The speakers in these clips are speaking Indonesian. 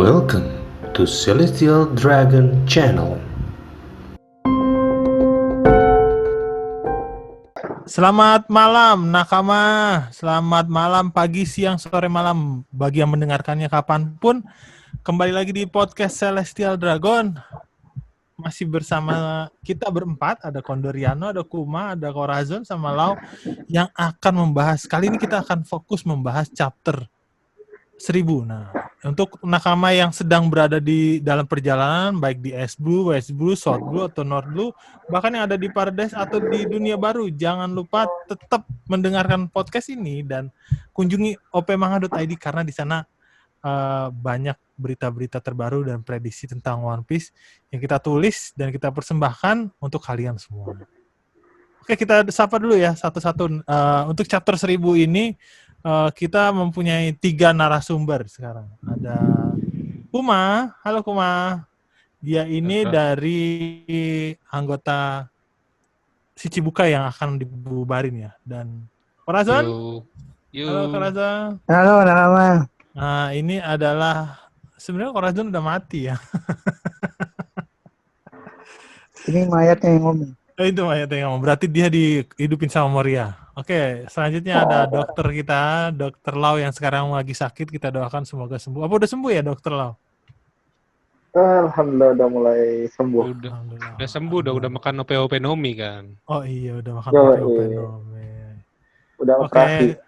Welcome to Celestial Dragon Channel. Selamat malam nakama, selamat malam, pagi, siang, sore, malam bagi yang mendengarkannya kapanpun. Kembali lagi di podcast Celestial Dragon. Masih bersama kita berempat, ada Kondoriano, ada Kuma, ada Corazon, sama Lau yang akan membahas, kali ini kita akan fokus membahas chapter 1000. Nah, untuk nakama yang sedang berada di dalam perjalanan, baik di East Blue, West Blue, South Blue, atau North Blue, bahkan yang ada di Paradise atau di dunia baru, jangan lupa tetap mendengarkan podcast ini dan kunjungi opmanga.id karena di sana banyak berita-berita terbaru dan prediksi tentang One Piece yang kita tulis dan kita persembahkan untuk kalian semua. Oke, kita sapa dulu ya satu-satu. Untuk chapter 1000 ini kita mempunyai 3 narasumber sekarang. Ada Kuma, halo Kuma. Dia ini dari anggota Shichibukai yang akan dibubarin ya. Dan Corazon, halo Corazon. Halo, nama. Nah, ini adalah sebenarnya Corazon udah mati ya. Ini mayatnya yang ngomong. Itu mayatnya yang ngomong. Berarti dia dihidupin sama Moria. Oke, selanjutnya ada dokter kita, Dokter Lau yang sekarang lagi sakit. Kita doakan semoga sembuh. Apa udah sembuh ya Dokter Lau? Alhamdulillah udah mulai sembuh. Udah sembuh, udah makan OP Nomi kan. Oh iya, udah makan Nomi. Udah operasi.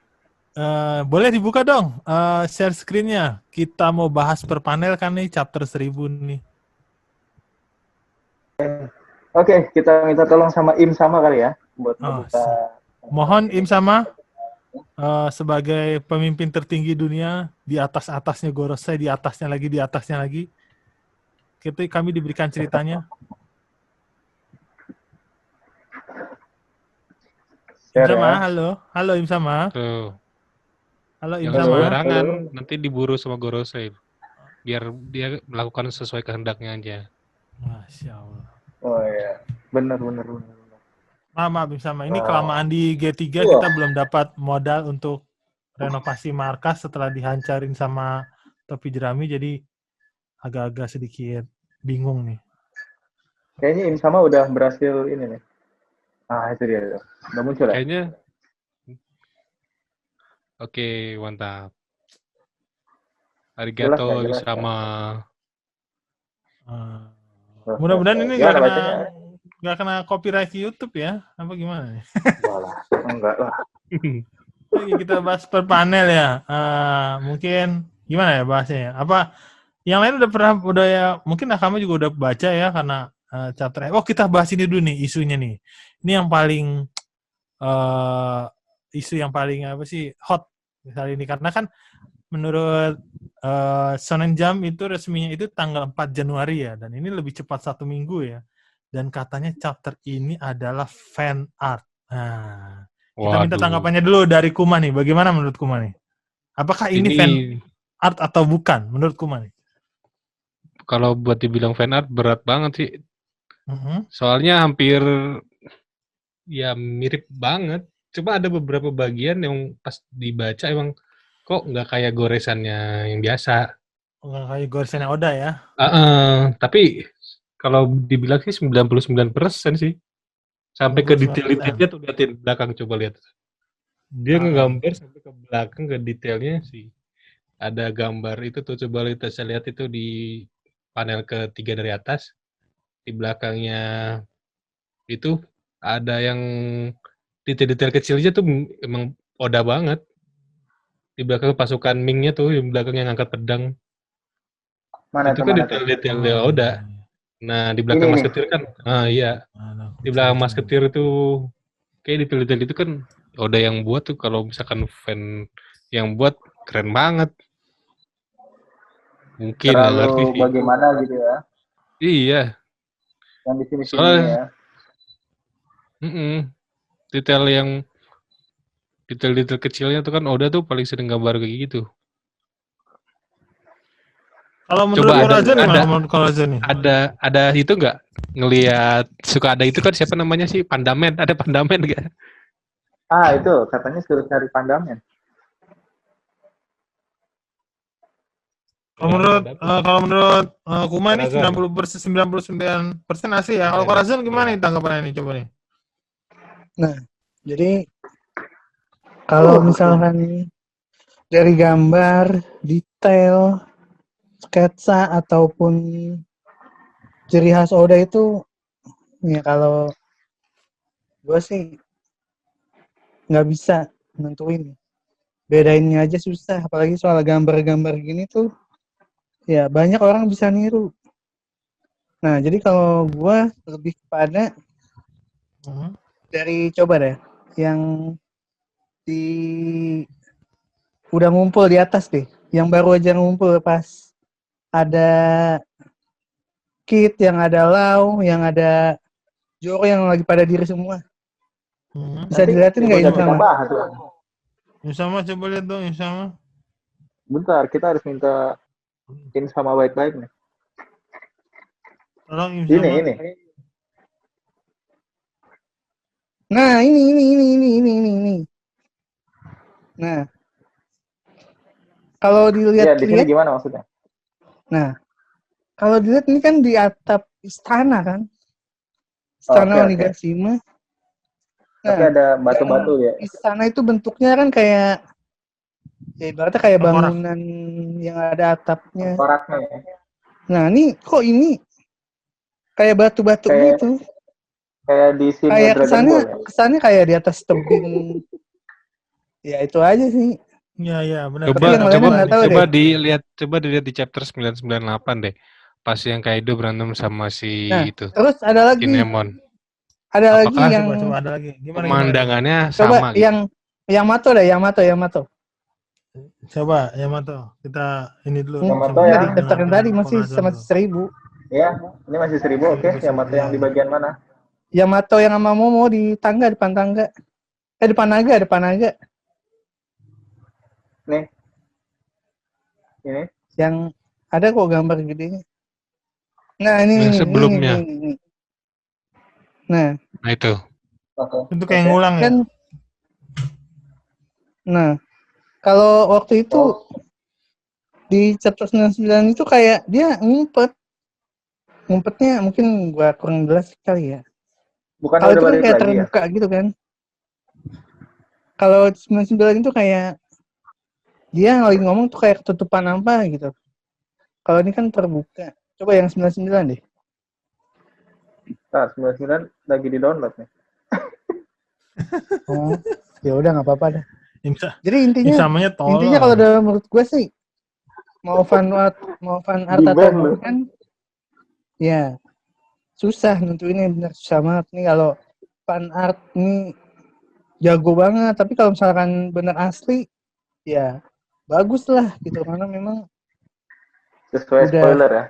Boleh dibuka dong share screen-nya. Kita mau bahas per panel kan nih chapter 1000 nih. Oke, kita minta tolong sama Im sama kali ya buat membuka. Mohon Im sama sebagai pemimpin tertinggi dunia, di atasnya Gorosei, di atasnya lagi. Kami diberikan ceritanya. Im sama, halo Im sama. Tuh. Halo Im Jangan sama. sembarangan, nanti diburu sama Gorosei. Biar dia melakukan sesuai kehendaknya aja. Masya Allah. Oh iya, benar. Maaf Im sama. Ini kelamaan di G3 kita belum dapat modal untuk renovasi markas setelah dihancarin sama topi jerami, jadi agak-agak sedikit bingung nih. Kayaknya Im sama udah berhasil ini nih. Ah, itu dia. Udah muncul ya? Kayaknya. Oke, mantap. Arigato sama. Mudah-mudahan ini nggak kena copyright YouTube ya? Apa gimana nih? Enggak lah. Oke, kita bahas per panel ya. Mungkin gimana ya bahasnya? Apa yang lain udah ya? Mungkin kamu juga udah baca ya karena chapter. Oh, kita bahas ini dulu nih isunya nih. Ini yang paling isu yang paling apa sih hot misalnya ini, karena kan menurut Shonen Jump itu resminya itu tanggal 4 Januari ya, dan ini lebih cepat 1 minggu ya, dan katanya chapter ini adalah fan art. Nah, kita minta tanggapannya dulu dari Kuma nih, bagaimana menurut Kuma nih? Apakah ini fan art atau bukan menurut Kuma nih? Kalau buat dibilang fan art berat banget sih. Soalnya hampir ya mirip banget. Coba ada beberapa bagian yang pas dibaca emang kok nggak kayak goresannya yang biasa. Nggak kayak goresannya Oda ya? Tapi kalau dibilang sih 99% sih. Sampai ke detail-detailnya tuh liatin belakang, coba lihat. Dia ngegambar sampai ke belakang ke detailnya sih. Ada gambar itu tuh, coba saya lihat itu di panel ketiga dari atas. Di belakangnya itu ada yang detail-detail kecilnya tuh emang Oda banget. Di belakang pasukan Ming-nya tuh, di belakang yang angkat pedang. Itu kan detail-detailnya Oda. Nah, di belakang Masketir kan, iya. Di belakang Masketir itu, kayak detail-detail itu kan Oda yang buat tuh, kalau misalkan fan yang buat, keren banget. Mungkin terlalu bagaimana gitu ya? Iya. Yang di sini ya. Detail kecilnya tuh kan Oda tuh paling sering gambar kayak gitu. Kalau menurut Corazon ada itu nggak ngelihat suka ada itu kan siapa namanya sih Pandamen, ada Pandamen nggak? Itu katanya suruh cari Pandamen. Kalau menurut Kuma ini Dragon. 99% asli ya. Kalau Ya, Corazon gimana ya. nih tanggapannya nih coba nih? Nah, jadi kalau misalkan dari gambar, detail, sketsa ataupun ciri khas Oda itu, ya kalau gue sih nggak bisa nentuin. Bedainnya aja susah, apalagi soal gambar-gambar gini tuh, ya banyak orang bisa niru. Nah, jadi kalau gue lebih kepada dari coba deh, yang di udah ngumpul di atas deh, yang baru aja ngumpul pas ada Kit, yang ada Lau, yang ada Zoro yang lagi pada diri semua. Bisa dilihatin nggak ini sama? Bahas tuh. Yang sama coba lihat dong, yang sama. Bentar, kita harus minta in sama baik-baik nih. Tolong yang sama. Ini. Nah, ini. Nah, kalau Iya, di sini dilihat, gimana maksudnya? nah, kalau dilihat ini kan di atap istana kan, istana Oke. Onigashima. Tapi Nah, ada batu-batu ya. istana itu bentuknya kan kayak, ya ibaratnya kayak Tengkorak. bangunan yang ada atapnya. Koraknya ya. Nah, ini kayak batu-batu Kayak- gitu. Kayak di scene Kayak Dragon Ball ya. kesannya kayak di atas tebing. Ya itu aja sih. Iya, benar. Tapi yang lainnya nggak tahu Coba dilihat di chapter 998 deh. Pas yang Kaido berantem sama si Nah, itu, terus ada lagi. Kinemon. Ada Apakah lagi yang Coba ada lagi. Gimana? Pemandangannya coba sama gitu. yang Yamato. Coba Yamato, kita ini dulu. Yamato coba ya. Tadi chapter yang tadi masih Corazon sama dulu. 1000. Ya, ini masih 1000. Oke, Yamato yang di bagian mana? Yamato yang sama Momo di depan tangga. Depan naga. Nih. Ini. Yang ada kok gambar gedenya. Nah, ini. Sebelumnya. Ini. Nah, itu. Oke. Itu kayak ngulang ya. kan. Nah, kalau waktu itu di chapter 99 itu kayak dia ngumpetnya mungkin gua kurang jelas kali ya. Bukan Kalau udah itu kan balik kayak lagi ya? terbuka gitu kan. Kalau 99 itu kayak dia lagi ngomong tuh kayak ketutupan apa gitu. Kalau ini kan terbuka. Coba yang 99 deh. Nah, 99 lagi di download nih. Oh, ya udah nggak apa-apa dah. Jadi Insamanya tolong. intinya kalau dalam menurut gue sih mau fan art Di atau band lu. bukan, ya susah nentuinnya, bener susah banget nih. Kalau fan art ini jago banget, tapi kalau misalkan bener asli, ya bagus lah gitu, karena memang Sesuai udah. spoiler ya.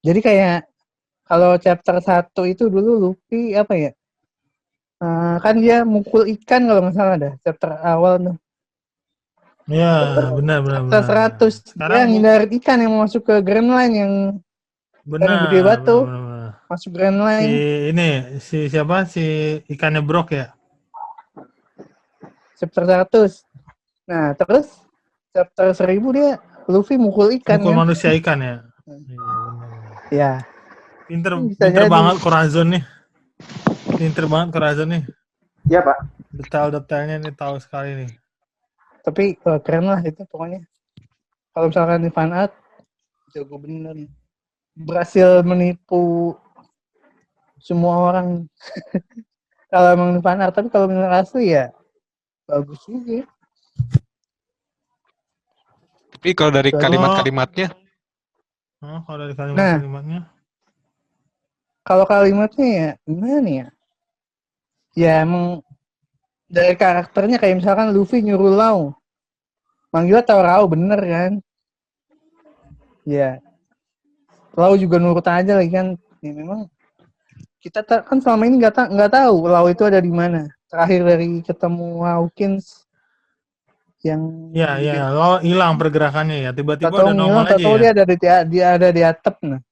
Jadi kayak kalau chapter 1 itu dulu Luffy apa ya? Kan dia mukul ikan kalau nggak salah dah, chapter awal tuh. Iya, benar. Chapter 100 dia ngindarin ikan yang mau masuk ke Grand Line yang gede batu. Benar. Masuk Grand Line. Si siapa? Si ikannya Brok ya? Chapter 100. Nah, terus chapter 1000 dia Luffy mukul ikan. Mukul kan? manusia ikan ya? Iya, benar. Ya. Pinter banget Corazon nih. Iya, Pak. Detail-detailnya nih tahu sekali nih. Tapi keren lah itu pokoknya. Kalau misalkan di fan art, jago bener. Berhasil menipu semua orang. Kalau emang di fan art, tapi kalau bener asli ya bagus juga. Tapi kalau dari kalimat-kalimatnya, Kalau dari kalimatnya? Kalau kalimatnya ya gimana ya? Ya emang dari karakternya kayak misalkan Luffy nyuruh Lau. Manggilnya tau Rao bener kan? Ya. Lau juga nurut aja lagi kan. Ya memang kita kan selama ini nggak tahu Lau itu ada di mana. Terakhir dari ketemu Hawkins yang Lau hilang pergerakannya ya. Tiba-tiba udah normal aja tahu ya. dia ada di atap nah.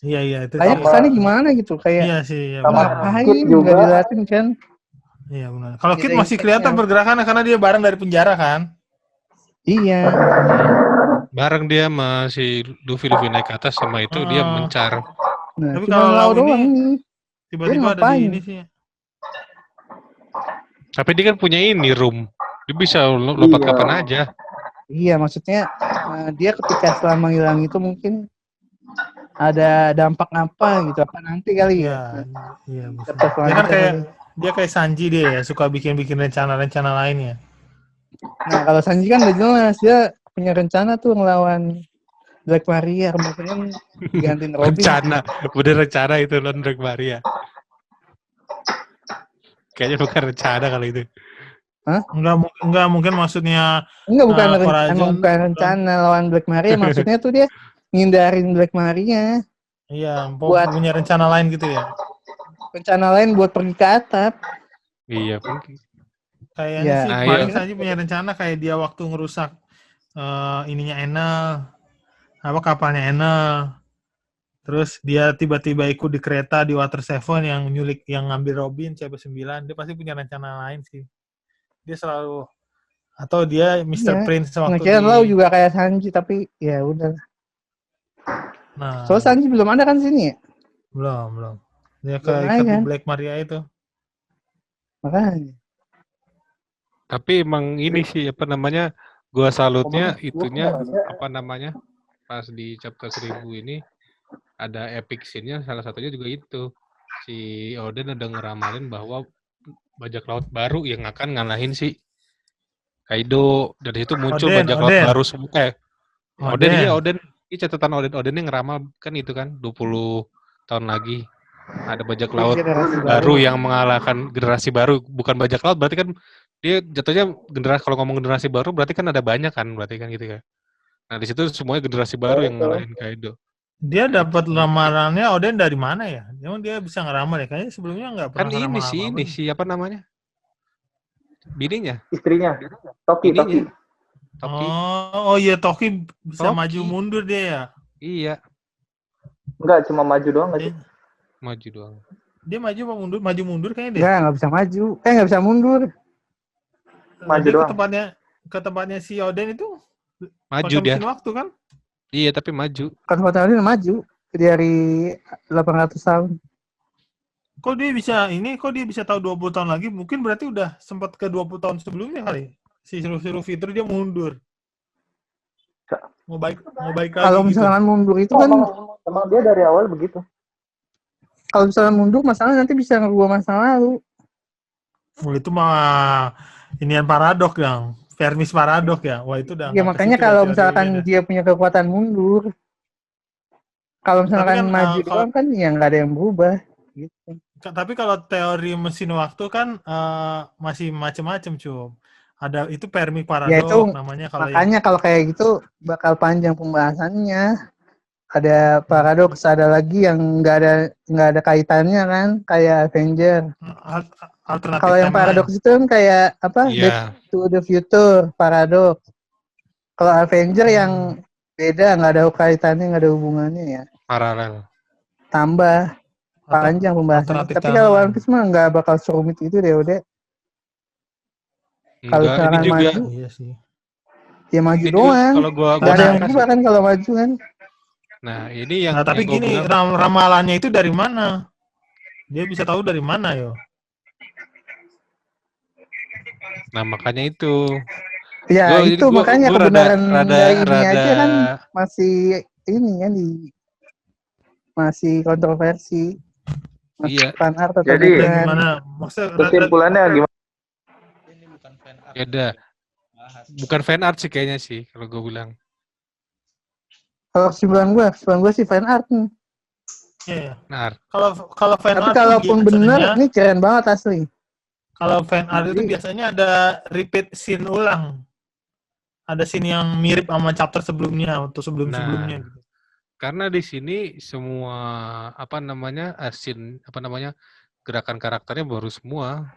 Iya itu. Kayak kesannya gimana gitu kayak. Iya sih. Ngapain nggak diliatin kan? Iya benar. Kalau Kid masih kelihatan pergerakannya karena dia bareng dari penjara kan? Iya. Bareng dia sama si Luffy naik ke atas sama itu dia Ah. mencar. Nah, Tapi cuma kalau Lau Lau doang ini nih. tiba-tiba ada di ngapain? ini sih. Tapi dia kan punya ini room. Dia bisa lompat Iya. kapan aja. Iya, maksudnya dia ketika selama hilang itu mungkin ada dampak apa gitu, apa nanti kali ya. Iya bisa. Chapter Dia kan selanjutnya kayak kali. kayak Sanji dia ya, suka bikin rencana-rencana lainnya. Nah, kalau Sanji kan udah jelas dia punya rencana tuh ngelawan Black Maria, kemungkinan gantiin Robin. Rencana, bener rencana itu Lon Drake Maria. Kayaknya bukan rencana kalau itu. Enggak mungkin maksudnya Enggak, bukan Corazon emang bukan rencana lawan Black Maria, maksudnya tuh dia ngindarin Black Maria. iya, Buat- punya rencana lain gitu ya. Rencana lain buat pergi ke atap. Iya mungkin. Kayaknya Ya, sih ayo. paling Sanji punya rencana kayak dia waktu ngerusak ininya Enel, apa kapalnya Enel. Terus dia tiba-tiba ikut di kereta di Water Seven yang nyulik, yang ngambil Robin CP9. Dia pasti punya rencana lain sih. Dia selalu, atau dia Mr. Iya. Prince waktu Kira Lau juga kayak Sanji, tapi ya udah. Nah, Soalnya Sanji belum ada kan sini ya? belum. Dia Belum ke naik ikat di kan? Black Maria itu. Makanya. Tapi emang ini sih apa namanya? Gua salutnya Ngomongnya, itunya gua nggak apa namanya? Pas di chapter 1000 ini ada epic scene-nya, salah satunya juga itu. Si Oden ada ngeramalin bahwa bajak laut baru yang akan ngalahin si Kaido. Dari situ muncul Oden, bajak laut Oden. baru semua. Oden. Ini catatan Oden yang ngeramal kan itu kan 20 tahun lagi ada bajak laut Generasi baru yang mengalahkan generasi baru. Bukan bajak laut berarti kan dia jatuhnya generasi, kalau ngomong generasi baru berarti kan ada banyak kan, berarti kan gitu kan. Nah, di situ semuanya generasi baru yang ngalahin Kaido. Dia Nah, dapat lamarannya Oden dari mana ya? Emang dia bisa ngeramal ya? Kayaknya sebelumnya nggak pernah kan ini ngeramal sih apa-apa. siapa namanya? Bininya, Istrinya. Toki. Toki. Oh iya, Toki bisa Toki. maju mundur dia ya? Iya, Enggak, cuma maju doang nggak sih? maju doang. Dia maju apa mundur? Maju mundur kayaknya deh. Enggak bisa maju. Nggak bisa mundur. Maju Dia doang. ke tempatnya si Oden itu Maju pakai dia. mesin waktu kan? Iya, tapi maju. Kan hotelnya maju dari 800 tahun. Kok dia bisa tahu 20 tahun lagi? Mungkin berarti udah sempat ke 20 tahun sebelumnya kali. Si Luffy itu dia mundur. Mau baik lagi Kalau gitu. misalkan mundur itu kan, Emang dia dari awal begitu. kalau misalkan mundur masalah nanti bisa ngerubah masa lalu. Itu mah inian paradok yang Fermis paradok ya. Wah itu udah. Ya nggak ke makanya situ dah kalau teori misalkan dah. dia punya kekuatan mundur, kalau misalkan kan, maju doang kan ya nggak ada yang berubah. Gitu. Tapi kalau teori mesin waktu kan masih macam-macam cum. Ada itu Fermi paradok Ya itu namanya kalau makanya kalau kayak gitu bakal panjang pembahasannya. Ada paradoks, ada lagi yang nggak ada kaitannya kan, kayak Avenger. alternatif Kalau yang timeline. paradoks itu kan kayak apa? Iya. Back to the Future paradoks. Kalau Avenger yang beda, nggak ada kaitannya, nggak ada hubungannya ya. Paralel. Tambah panjang pembahasannya. alternatif Tapi kalau timeline. One Piece mah nggak bakal serumit itu deh udah. Kalau Enggak, ini misalkan juga. maju, Iya sih. ya maju Ini juga doang. kalau gua Nggak ada yang kasih. berubah kan kalau maju kan. Nah, ini yang Nah, tapi yang gua gini, bilang, ramalannya itu dari mana? Dia bisa tahu dari mana yo? nah makanya itu. Ya itu makanya gua kebenaran rada dari ini aja kan masih ini kan masih kontroversi. Masih Iya. fan art atau Jadi, bukan. Gimana? Maksudnya Kesimpulannya gimana? Ya udah. Bukan fan art sih kayaknya sih kalau gue bilang. Kalau kesimpulan gue sih fan art nih. iya. Nah, Kalau fan Tapi art kalaupun tuh biasanya, bener, ini keren banget asli. kalau fan art itu Jadi- biasanya ada repeat scene ulang. Ada scene yang mirip sama chapter sebelumnya atau sebelum-sebelumnya gitu. karena di sini semua gerakan karakternya baru semua,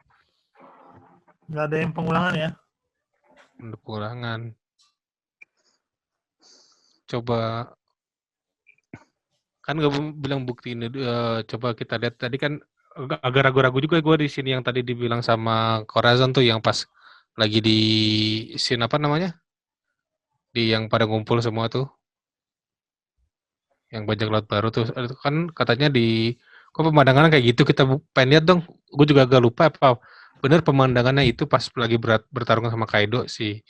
Nggak ada yang pengulangan ya. kekurangan. Coba kan gue bilang bukti ini, coba kita lihat tadi kan agak ragu-ragu juga gue di sini yang tadi dibilang sama Corazon tuh yang pas lagi di scene apa namanya? di yang pada ngumpul semua tuh, yang bajak laut baru tuh itu kan katanya kok pemandangannya kayak gitu kita pengen lihat dong. Gue juga agak lupa apa bener pemandangannya itu pas lagi bertarung sama Kaido si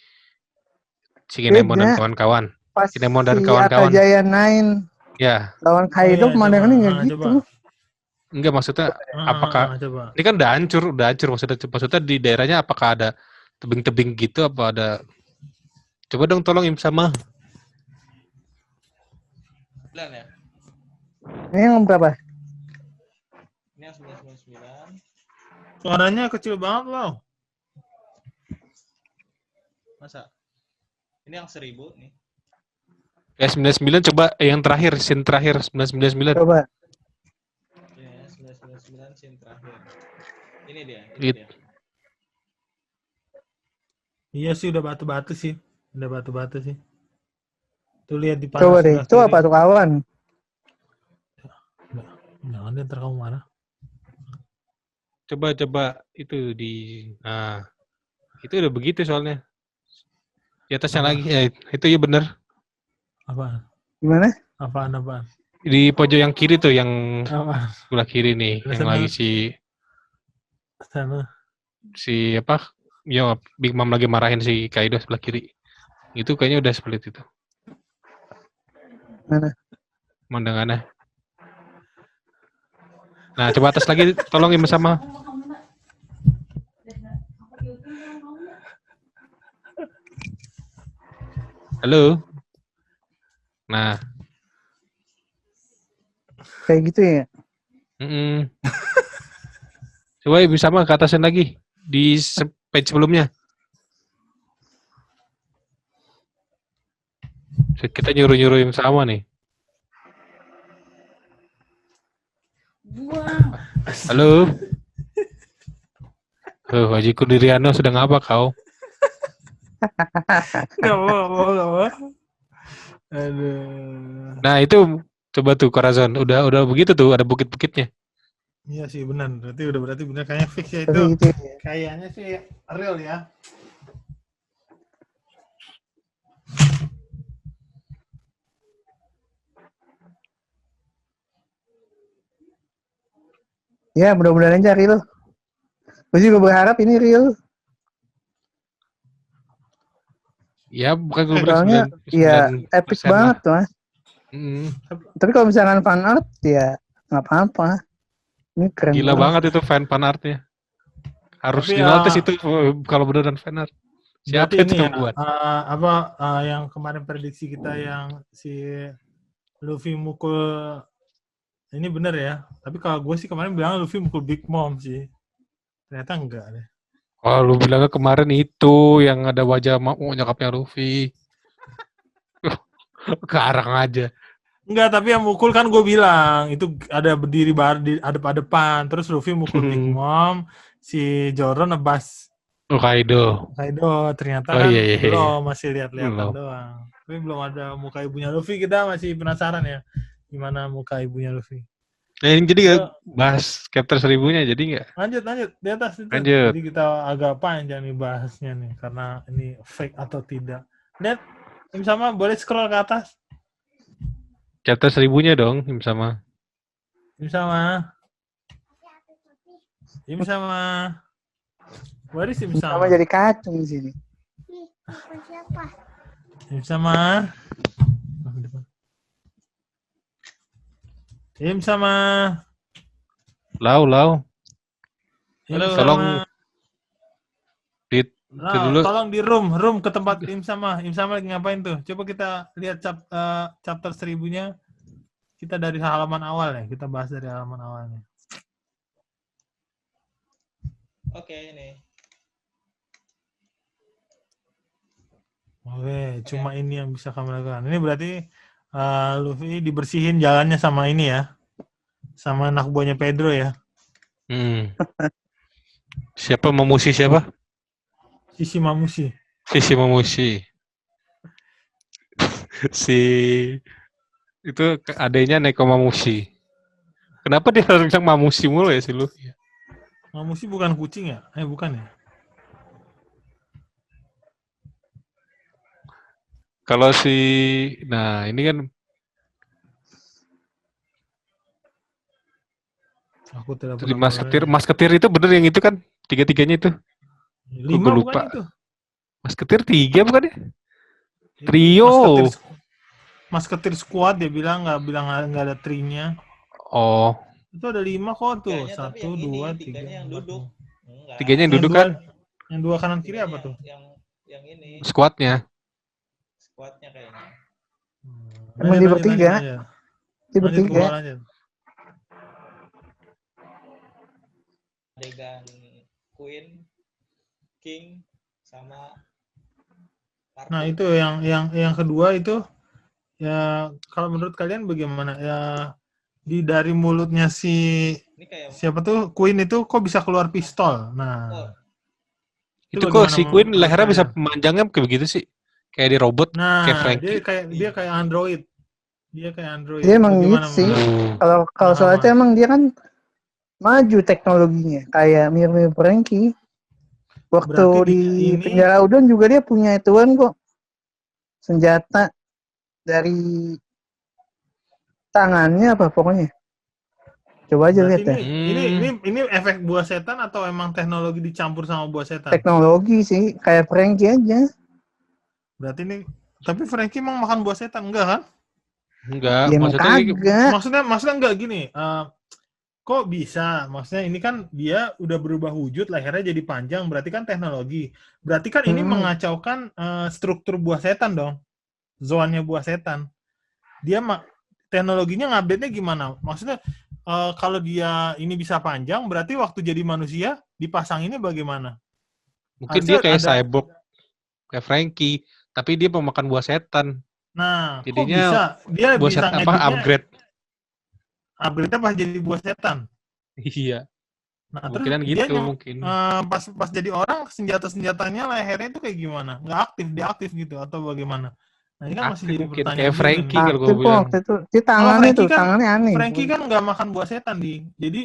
Kinemon dan Beda. kawan-kawan. Pas Kinemon dan si kawan-kawan. Akajaya 9 Ya, lawan Oh Kaido iya, pemandangannya coba. nggak Ah, gitu. coba. enggak maksudnya apakah Coba. ini kan udah hancur maksudnya di daerahnya apakah ada tebing-tebing gitu apa ada coba dong tolong Im sama. Ya. Ini yang berapa? Ini yang 999. Suaranya kecil banget loh. Masa? Ini yang 1000 nih. Ya 99 coba yang terakhir scene terakhir 999. Coba. Ya 999 scene terakhir. Ini dia. Iya sih udah batu-batu sih. Udah batu-batu sih. Tuh lihat di Coba deh. sebelah Itu kiri. apa tuh kawan? Jangan dia ntar kamu marah. Coba itu itu udah begitu soalnya. Di atasnya Apa? lagi itu ya bener. Apaan? Gimana? Apaan? Di pojok yang kiri tuh yang Apaan? sebelah kiri nih Ada yang sana. lagi Sana. si apa? Ya Big Mom lagi marahin si Kaido sebelah kiri. Itu kayaknya udah split itu. Mana? Pemandangannya. Nah, coba atas lagi tolong Im sama. Halo. Nah, Kayak gitu ya? Coba Im sama ke atasin lagi di page sebelumnya. Kita nyuruh Im sama nih. Halo. Haji Kudiriano sedang apa kau? Gak mau. Aduh. Nah itu coba tuh Corazon, udah begitu tuh ada bukit-bukitnya. Iya sih benar. Berarti benar kayaknya fix ya Tapi itu. gitu ya. Kayaknya sih real ya. Ya mudah-mudahan aja real. Gue juga berharap ini real. Ya bukan gue Soalnya ya epic banget tuh. Tapi kalau misalkan fan art ya nggak apa-apa. Ini keren Gila banget itu fan artnya. Harus Tapi, dinotis itu kalau beneran fan art. Siapa berarti itu ini yang buat? yang kemarin prediksi kita yang si Luffy mukul ini bener ya. Tapi kalau gue sih kemarin bilang Luffy mukul Big Mom sih. Ternyata enggak deh. Oh lu bilangnya kemarin itu yang ada wajah nyokapnya Luffy. Karang aja. Enggak, tapi yang mukul kan gue bilang itu ada berdiri di adep-adepan, terus Luffy mukul Big Mom, si Zoro nebas Kaido. ternyata Oh, kan iya. belum, masih lihat-lihatan Belum. doang. Tapi belum ada muka ibunya Luffy, kita masih penasaran ya gimana muka ibunya Luffy. Nah, ini jadi nggak bahas chapter 1000-nya jadi nggak? Lanjut di atas itu. Lanjut. Jadi kita agak panjang nih bahasnya nih karena ini fake atau tidak. Lihat, ini sama boleh scroll ke atas. Chapter 1000-nya dong, Im sama. Im sama. Where is Im Sama sama? jadi kacung di sini. Im sama. Im sama. Lau. Im Halo. sama. Tolong dulu. Tolong di room ke tempat Im sama. Im sama lagi ngapain tuh? Coba kita lihat chapter 1000-nya. Kita dari halaman awal ya. Kita bahas dari halaman awalnya. Oke, ini. Oke, cuma ini yang bisa kamu lakukan. Ini berarti Luffy dibersihin jalannya sama ini ya. Sama anak buahnya Pedro ya. Siapa memusi siapa? Sisi Mamushi. Sisi memusi. Si itu adanya Neko Mamushi. Kenapa dia harus bilang Mamushi mulu ya si Luffy? Mamushi bukan kucing ya? Bukan ya? Kalau nah ini kan Aku tidak di pernah mengenalnya. Masketir itu bener yang itu kan tiga-tiganya itu. 5 Gue bukan lupa. itu? Masketir 3 bukan ya? Itu Trio. Masketir squad dia bilang nggak ada trinya. Oh, Itu ada 5 kok tuh. Tiganya tapi 1, yang 2, ini, 3, tiganya yang 4. duduk. Enggak. tiganya yang Yang duduk dua, kan? yang 2 kanan kiri apa Tiganya tuh? yang ini, Squadnya. squadnya kayaknya. Emang dia bertiga? Dia Lanjut bertiga. lanjut. Adegan Queen, King, sama Partu. Nah, itu yang kedua itu ya kalau menurut kalian bagaimana? Ya dari mulutnya si Ini kayak siapa tuh Queen itu kok bisa keluar pistol. Nah, oh, Itu kok bagaimana si Queen menurut lehernya bisa kalian? memanjangnya kayak begitu sih? Kayak di robot, kayak Nah, Frankie. dia kayak android. Dia kayak android. Dia emang Bagaimana gitu sih. menurut- Kalau soal itu emang dia kan maju teknologinya, kayak mirip-mirip Frankie. Waktu Berarti di ini- penjara Udon juga dia punya ituan kok, senjata dari tangannya apa pokoknya. Coba aja Berarti lihat ya. ini efek buah setan atau emang teknologi dicampur sama buah setan? Teknologi sih, kayak Frankie aja. Berarti ini tapi Frankie emang makan buah setan enggak kan? Enggak, Ya emang kagak. Maksudnya enggak gini. Kok bisa? Maksudnya ini kan dia udah berubah wujud, lehernya jadi panjang, berarti kan teknologi. Berarti kan ini mengacaukan struktur buah setan dong. Zonnya buah setan. Dia teknologinya ngupdate-nya gimana? Maksudnya kalau dia ini bisa panjang, berarti waktu jadi manusia dipasang ini bagaimana? mungkin Harusnya dia kayak ada- cyborg, kayak Frankie, tapi dia pemakan buah setan. Nah, kok Jadinya bisa? Dia buah bisa setan ngeditnya upgrade. upgrade-nya pas jadi buah setan. Iya, Nah, mungkinan terus dia gitu mungkin. pas jadi orang senjatanya lehernya itu kayak gimana? Nggak aktif, diaktif gitu atau bagaimana? Nah, ini kan masih Aktif jadi mungkin, pertanyaan kayak juga Frankie nih. kalau gue Aktif kok bilang. waktu itu. Dia Kalau tangannya Frankie tuh, kan- tangannya aneh. Frankie kan nggak makan buah setan, jadi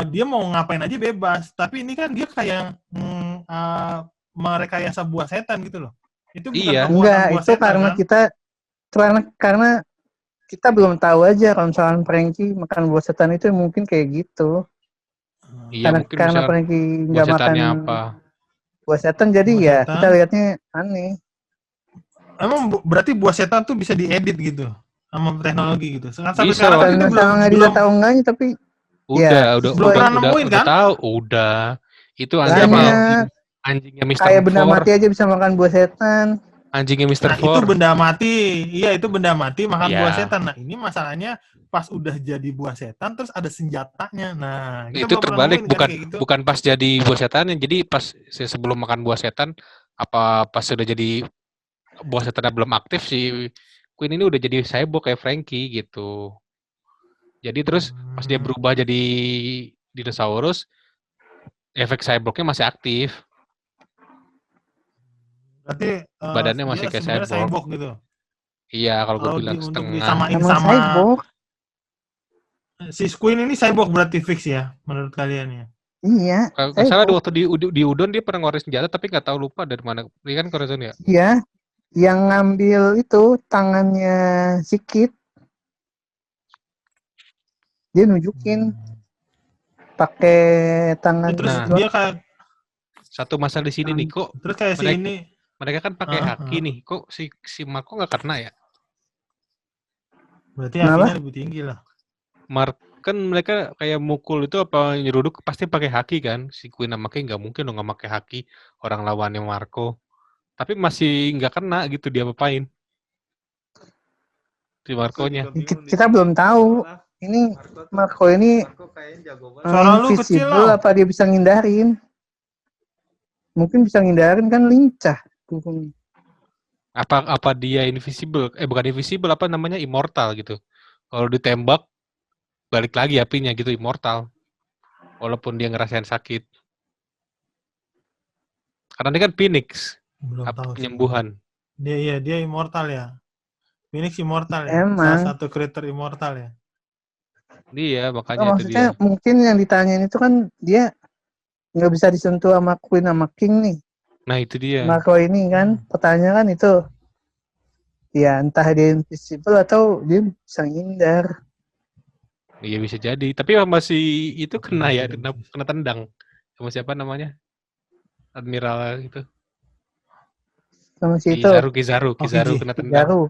dia mau ngapain aja bebas. Tapi ini kan dia kayak merekayasa buah setan gitu loh. Itu bukan Iya. kekuatan Enggak, buah itu setan karena kan? karena kita belum tahu aja kalau misalkan Frankie makan buah setan itu mungkin kayak gitu. Iya, mungkin Karena misalkan Frankie buah nggak makan setannya apa. buah setan, jadi Buah ya setan. kita lihatnya aneh. Emang berarti buah setan tuh bisa diedit gitu sama teknologi gitu. Sampai Bisa, sekarang Bang. itu Bukan belum sama nggak bisa tahu enggaknya, tapi Udah belum pernah nemuin kan? tahu, udah. Itu banyak. anjingnya Mr. Kayak benda Four, mati aja bisa makan buah setan. anjingnya Mr. Nah, itu Four. benda mati. Iya, itu benda mati makan Iya. buah setan. Nah, ini masalahnya pas udah jadi buah setan terus ada senjatanya. Nah, kita Itu belum pernah terbalik, nemuin kan kayak gitu. bukan pas jadi buah setannya. Jadi pas sebelum makan buah setan, apa pas sudah jadi buah setannya belum aktif, si Queen ini udah jadi cyborg kayak Frankie gitu. Jadi terus pas dia berubah jadi dinosaurus, efek cyborgnya masih aktif. Berarti Badannya masih dia kayak sebenarnya cyborg. cyborg gitu. Iya, kalau gue Kalau bilang untuk setengah. disamain Emang sama cyborg. si Queen ini cyborg berarti fix ya menurut kalian ya? Iya. Kalau nggak salah cyborg. waktu di Udon dia pernah ngeluarin senjata tapi nggak tahu lupa dari mana. Ini kan Corazon ya? Iya. Yang ngambil itu tangannya si Kid. Dia nunjukin pakai tangan. Terus Nah. dia kayak Satu masalah di sini nih kok terus kayak si mereka- ini mereka kan pakai haki nih. Kok si Marco nggak kena ya? berarti Kenapa? hakinya lebih tinggi lah. Mark kan mereka kayak mukul itu apa nyeruduk pasti pakai haki kan? Si Queen sama King nggak mungkin dong nggak pakai haki orang lawannya Marco. Tapi masih nggak kena gitu dia apain? Si Marco-nya. Kita belum tahu. Ini Marco ini Suara lu kecil invisible loh. apa dia bisa ngindarin? Mungkin bisa ngindarin kan lincah. Apa dia invisible? Bukan invisible, apa namanya immortal gitu. Kalau ditembak balik lagi apinya gitu immortal. Walaupun dia ngerasain sakit. Karena dia kan Phoenix, Belum tahu sih. penyembuhan. Dia immortal ya. Phoenix immortal ya. Emang. Salah satu creator immortal ya. Dia makanya itu Maksudnya dia. mungkin yang ditanyain itu kan dia nggak bisa disentuh sama Queen sama King nih. Nah itu dia. Marco ini kan pertanyaan kan itu. Ya entah dia invisible atau dia bisa ngindar. Iya bisa jadi. Tapi masih itu kena ya, kena tendang. Sama siapa namanya? Admiral itu. Sama si itu. Kizaru Kiji. kena tendang. Garu.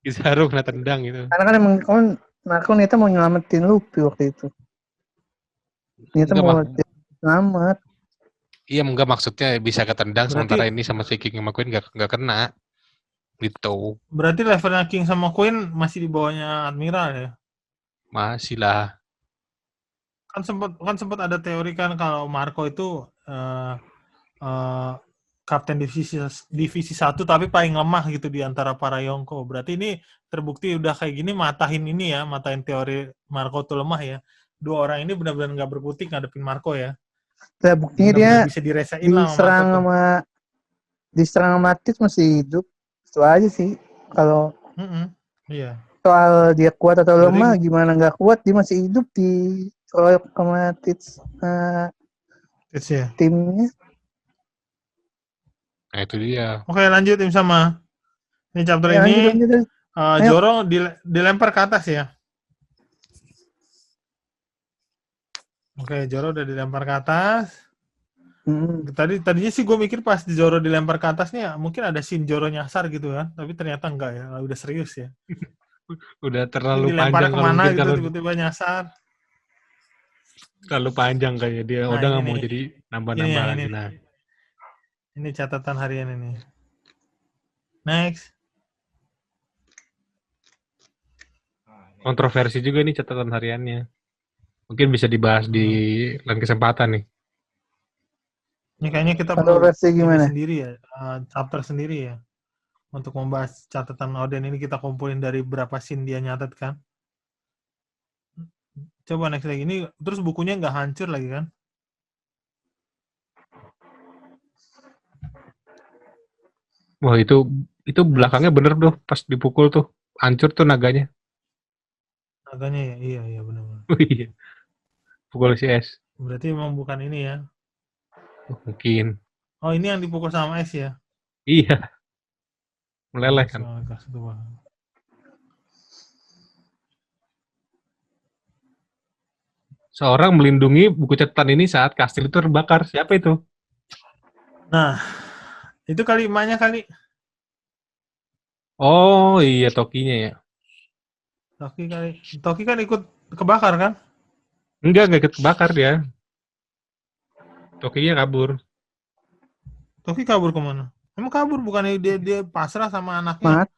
Kizaru kena tendang itu. Karena kan emang Marco ternyata mau nyelamatin Luffy waktu itu. Ternyata Enggak, mau selamat. iya enggak maksudnya bisa ketendang sementara Berarti ini sama si King sama Queen enggak kena. Gitu. berarti levelnya King sama Queen masih di bawahnya Admiral ya? Masih lah. Kan sempat ada teori kan kalau Marco itu eh, kapten divisi 1 tapi paling lemah gitu di antara para Yonko. Berarti ini terbukti udah kayak gini matahin teori Marco tuh lemah ya. Dua orang ini benar-benar nggak berkutik ngadepin Marco ya. Nah, buktinya dia Benar-benar bisa diresain lah sama Marco tuh. diserang sama Tit masih hidup. Itu aja sih. Kalau Iya. soal dia kuat atau Berarti- lemah, gimana nggak kuat, dia masih hidup di keroyok sama Tit Ya. timnya. Nah itu dia. Oke lanjut Im sama. Ini chapter Ya, ini lanjut. Ayo. Zoro dilempar ke atas ya. Oke, Zoro udah dilempar ke atas. Tadinya sih gue mikir pas Zoro dilempar ke atasnya mungkin ada scene Zoro nyasar gitu kan, tapi ternyata enggak ya, udah serius ya. Udah terlalu Dilempar panjang kemana gitu kalau tiba-tiba nyasar. terlalu panjang kayak dia Nah, udah nggak ini mau nih. jadi Ini nambah-nambah yang lagi. ini. Nah, Ini catatan harian ini. Next. kontroversi juga nih catatan hariannya. Mungkin bisa dibahas di lain kesempatan nih. Ini kayaknya kita Kontroversi perlu gimana? ini sendiri ya, chapter sendiri ya. Untuk membahas catatan Oden ini kita kumpulin dari berapa scene dia nyatet kan. Coba next lagi. Ini terus bukunya nggak hancur lagi kan? Wah itu belakangnya bener tuh pas dipukul tuh hancur tuh naganya. Agaknya ya, iya benar-benar. Oh iya. Pukul si S. Berarti emang bukan ini ya. Oh, mungkin. Oh ini yang dipukul sama S ya? Iya. Meleleh kan. Seorang melindungi buku catatan ini saat kastil itu terbakar. Siapa itu? Nah, itu kali emaknya kali. Oh iya Tokinya ya. Toki kan ikut kebakar kan? Enggak ikut kebakar dia. Tokinya kabur. Toki kabur kemana? Emang kabur bukannya dia pasrah sama anaknya?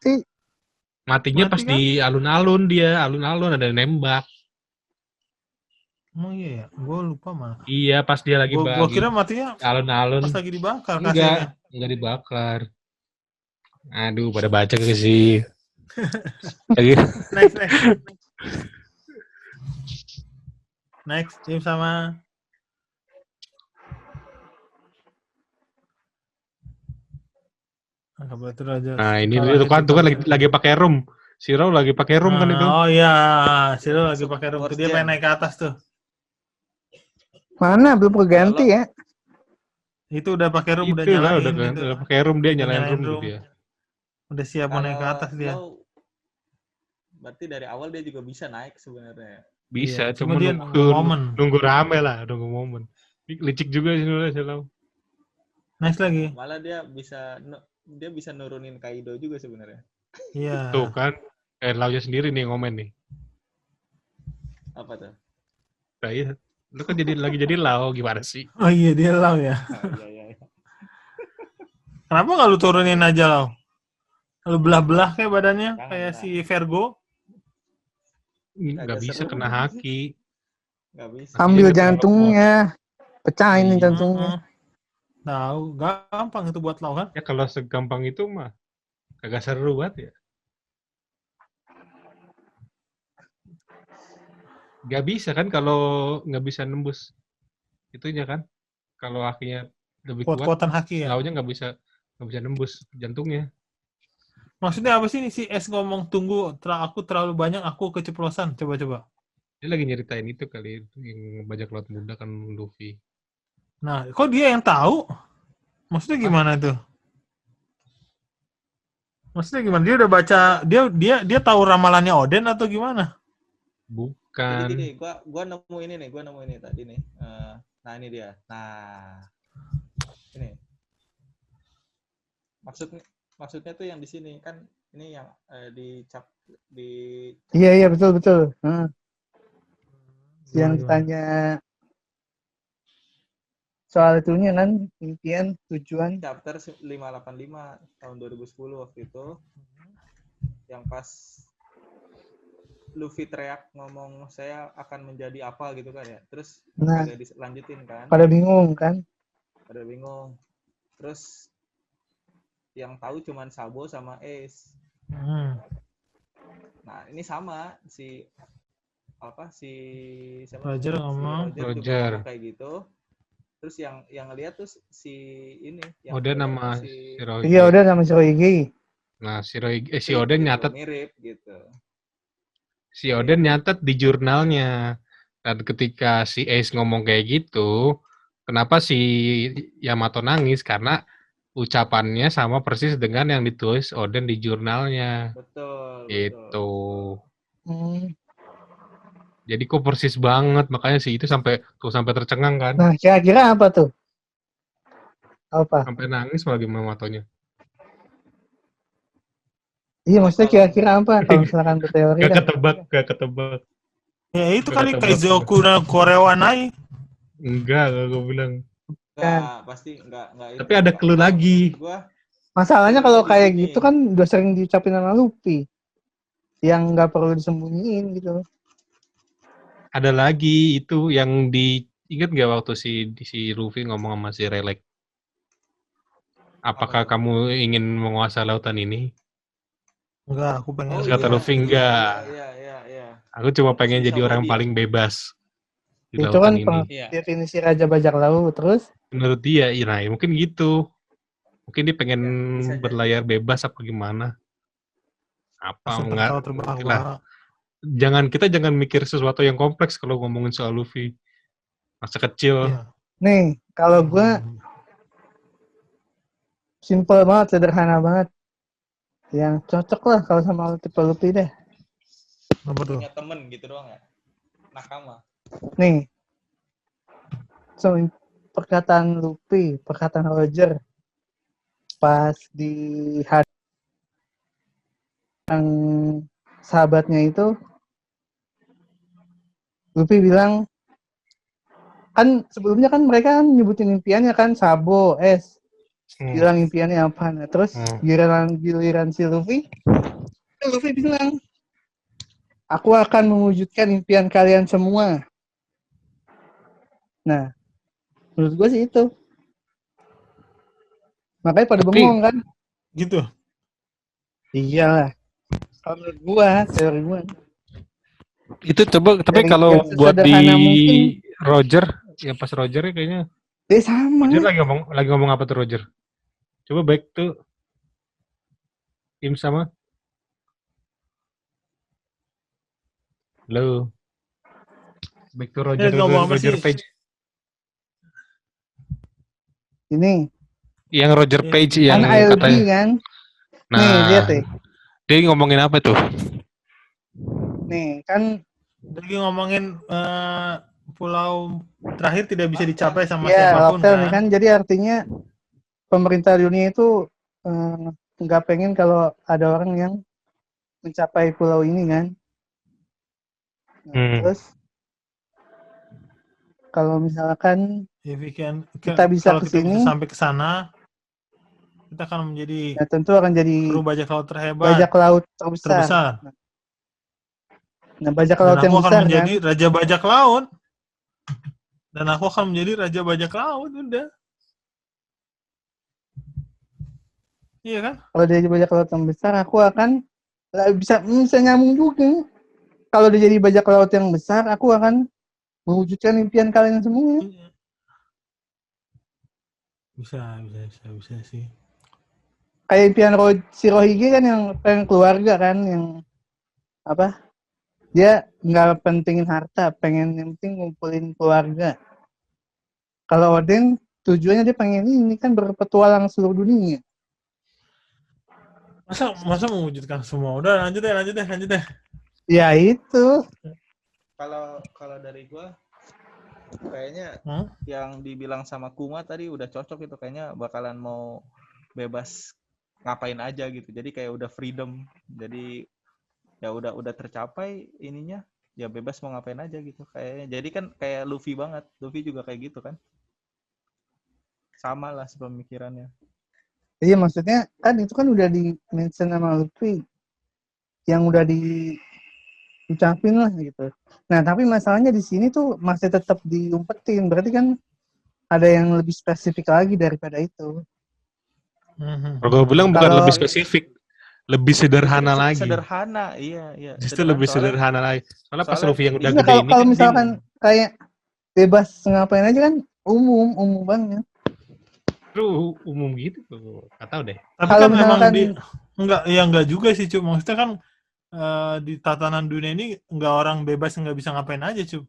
Matinya Mati pas kan? di alun-alun dia. Alun-alun ada yang nembak. Oh iya ya, gue lupa malah. Iya pas dia lagi Gue kira matinya alun-alun. pas lagi dibakar kasihnya. Enggak dibakar. Aduh, pada baca ke sih. Lagi. Next, tim sama. Nah, ini tuh kan lagi pakai room. Si Raw lagi pakai room kan itu. Oh iya, si Raw lagi pakai room. Dia pengen naik ke atas tuh. Mana belum keganti ya? Itu udah pakai room, udah Itu lah, nyalain. udah pakai room dia nyalain room dia. Udah siap mau naik ke atas dia. Berarti dari awal dia juga bisa naik sebenarnya. Bisa, Iya, cuma dia nunggu rame lah, nunggu momen. Licik juga sih Raw. Next lagi. Malah dia bisa nurunin Kaido juga sebenarnya. Iya. Tuh kan, Lau-nya sendiri nih ngomen nih. Apa tuh? Nah, iya. Lu kan lagi jadi Lau, gimana sih? Oh iya, dia Lau ya. Iya. Kenapa nggak lu turunin aja Lau? Lu belah-belah kayak badannya, kayak si Virgo. Nggak bisa kena haki. Nggak bisa. Ambil jantungnya. Pecahin jantungnya. Tahu, gampang itu buat Lau kan? Ya kalau segampang itu mah kagak seru banget ya. Gak bisa kan kalau nggak bisa nembus itunya kan. Kalau hakinya lebih kuat, kuat-kuatan haki ya. Lau-nya nggak bisa nembus jantungnya. Maksudnya apa sih nih si S ngomong tunggu aku terlalu banyak aku keceplosan. Coba. Dia lagi nyeritain itu kali yang bajak laut muda kan Luffy. Nah, kok dia yang tahu? Maksudnya gimana tuh? Maksudnya gimana? Dia udah baca, dia tahu ramalannya Odin atau gimana? Jadi gini, Bukan. gua nemu ini tadi nih. Nah ini dia. Nah ini maksudnya tuh yang di sini kan ini yang dicap di Iya betul. Yang Gimana? ditanya soal itunya kan, impian, tujuan. chapter 585 tahun 2010 waktu itu, yang pas Luffy teriak ngomong saya akan menjadi apa gitu kan ya, terus Nah, agak dilanjutin kan, pada bingung kan? Terus yang tahu cuman Sabo sama Ace. Nah ini sama si siapa Roger si ngomong. Roger juga Roger. ngomong kayak gitu. Terus yang ngeliat tuh si ini yang Oden ngeliat sama tuh si Iya Roger. udah nama Shirohige. Nah, si Oden gitu, nyatet mirip gitu. si Oden nyatet di jurnalnya. Dan ketika si Ace ngomong kayak gitu, kenapa si Yamato nangis? Karena ucapannya sama persis dengan yang ditulis Oden di jurnalnya. Betul. Itu. Hmm. Jadi kok persis banget, makanya si itu sampai tercengang kan. Nah, kira-kira apa tuh? Apa? Sampai nangis lagi Yamatonya. Iya, Nah, maksudnya kalau kira-kira apa kalau misalkan berteori dah. Gak ketebak. Ya itu Gak kali ketebak. Kaizoku dan Korewanai. Enggak gue bilang. pasti enggak Tapi ada clue lagi. Gua Masalahnya teorinya kalau di kayak sini. gitu kan udah sering diucapin sama Luffy. Yang nggak perlu disembunyiin gitu. Ada lagi itu yang ingat nggak waktu si Luffy ngomong sama si Relek? Apakah Apa tuh? kamu ingin menguasai lautan ini? Enggak, aku pengen. Terus kata Luffy, enggak. Iya. Aku cuma pengen Si jadi orang Sabaody, paling bebas di Itu kan lautan ini. Iya. definisi Raja Bajak Laut. Terus Menurut dia, ya, nah mungkin gitu. Mungkin dia pengen Ya, bisa jadi. berlayar bebas apa gimana? Apa Langsung enggak? tertawa terbang. Lah, kita jangan mikir sesuatu yang kompleks kalau ngomongin soal Luffy. Masa kecil. Iya. nih, kalau gue simple banget, sederhana banget. Yang cocok lah kalau sama tipe Luffy deh. Apa tuh? Punya temen gitu doang ya. Nakama. Nih, so, perkataan Luffy, perkataan Roger pas di hadang sahabatnya itu, Luffy bilang, kan sebelumnya kan mereka kan nyebutin impiannya kan, Sabo, bilang impiannya apa. Nah, terus giliran si Luffy bilang, aku akan mewujudkan impian kalian semua. Nah, menurut gue sih itu. Makanya pada bengong kan. Gitu. Iyalah. Kalau menurut gua, teori gua. Itu coba, tapi Dari kalau yang buat di sesederhana mungkin. Roger, ya pas Roger kayaknya. Sama. Roger lagi ngomong apa tuh Roger? Coba back tuh tim sama. Halo. Back to Roger Page. Ini. Yang Roger Page yang kan katanya. Kan? Nah, nih, lihat deh. Dia ngomongin apa tuh? Nih, kan Lagi ngomongin pulau terakhir tidak bisa dicapai sama ya, siapapun nih kan. kan. Jadi artinya pemerintah dunia itu nggak pengen kalau ada orang yang mencapai pulau ini kan. Nah, terus kalau misalkan kita bisa kesini, sampai ke sana, kita akan menjadi tentu akan jadi kru bajak laut terhebat, bajak laut terbesar. Nah, bajak laut yang besar akan menjadi raja bajak laut. Dan aku akan menjadi raja bajak laut, udah. Iya kan? Kalau dia jadi bajak laut yang besar, aku akan bisa nyambung juga. Kalau dia jadi bajak laut yang besar, aku akan mewujudkan impian kalian semua. Bisa sih. Kayak impian Shirohige kan yang pengen keluarga kan, yang apa? Dia nggak pentingin harta, pengen yang penting ngumpulin keluarga. Kalau Oden tujuannya dia pengen ini kan berpetualang seluruh dunia. Masa mewujudkan semua. Udah lanjut deh. Ya itu. Kalau dari gua kayaknya Hah? yang dibilang sama Kuma tadi udah cocok itu, kayaknya bakalan mau bebas ngapain aja gitu. Jadi kayak udah freedom. Jadi ya udah tercapai ininya. Ya bebas mau ngapain aja gitu kayaknya. Jadi kan kayak Luffy banget. Luffy juga kayak gitu kan. Sama lah sepemikirannya. Iya maksudnya kan itu kan udah di mention sama Luffy. Yang udah diucapin lah gitu. Nah tapi masalahnya di sini tuh masih tetap diumpetin. Berarti kan ada yang lebih spesifik lagi daripada itu. Kalau gue bilang bukan Kalau- lebih spesifik, lebih sederhana lagi. Sederhana, iya. Justru lebih sederhana lagi. Soalnya pas soalnya- Luffy yang udah Iya, gede kalau ini kalau kan misalkan kayak bebas ngapain aja kan umum banget. Lu umum gitu tuh. Gak tau deh. Tapi Kalau kan emang misalkan- enggak juga sih, Cuk. Maksudnya kan di tatanan dunia ini enggak orang bebas enggak bisa ngapain aja, Cuk.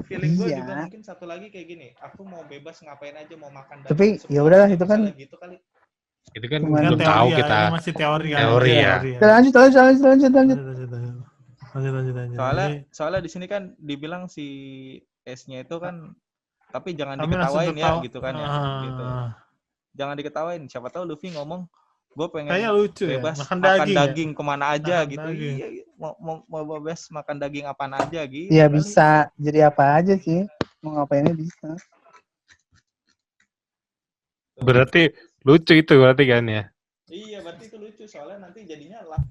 Feeling gue Iya. juga mungkin satu lagi kayak gini. Aku mau bebas ngapain aja, mau makan Tapi, daging ya udahlah, sepuasnya, itu kan misalnya gitu kali. Itu kan Gimana? belum tahu kita. Ini masih teori kan. Teori ya. Lanjut. Lanjut. Soalnya di sini kan dibilang si S-nya itu kan, tapi jangan Kami langsung diketawain ya ketawa. gitu kan ya. Gitu. Jangan diketawain. Siapa tahu Luffy ngomong, gue pengen Kayaknya lucu bebas ya. Makan daging daging. kemana aja Makan gitu. daging. Iya, mau bebas makan daging apaan aja gitu. Iya kali. bisa. Jadi apa aja sih. Mau ngapainnya bisa. Berarti lucu itu berarti kan ya. Iya, berarti itu lucu soalnya nanti jadinya lah.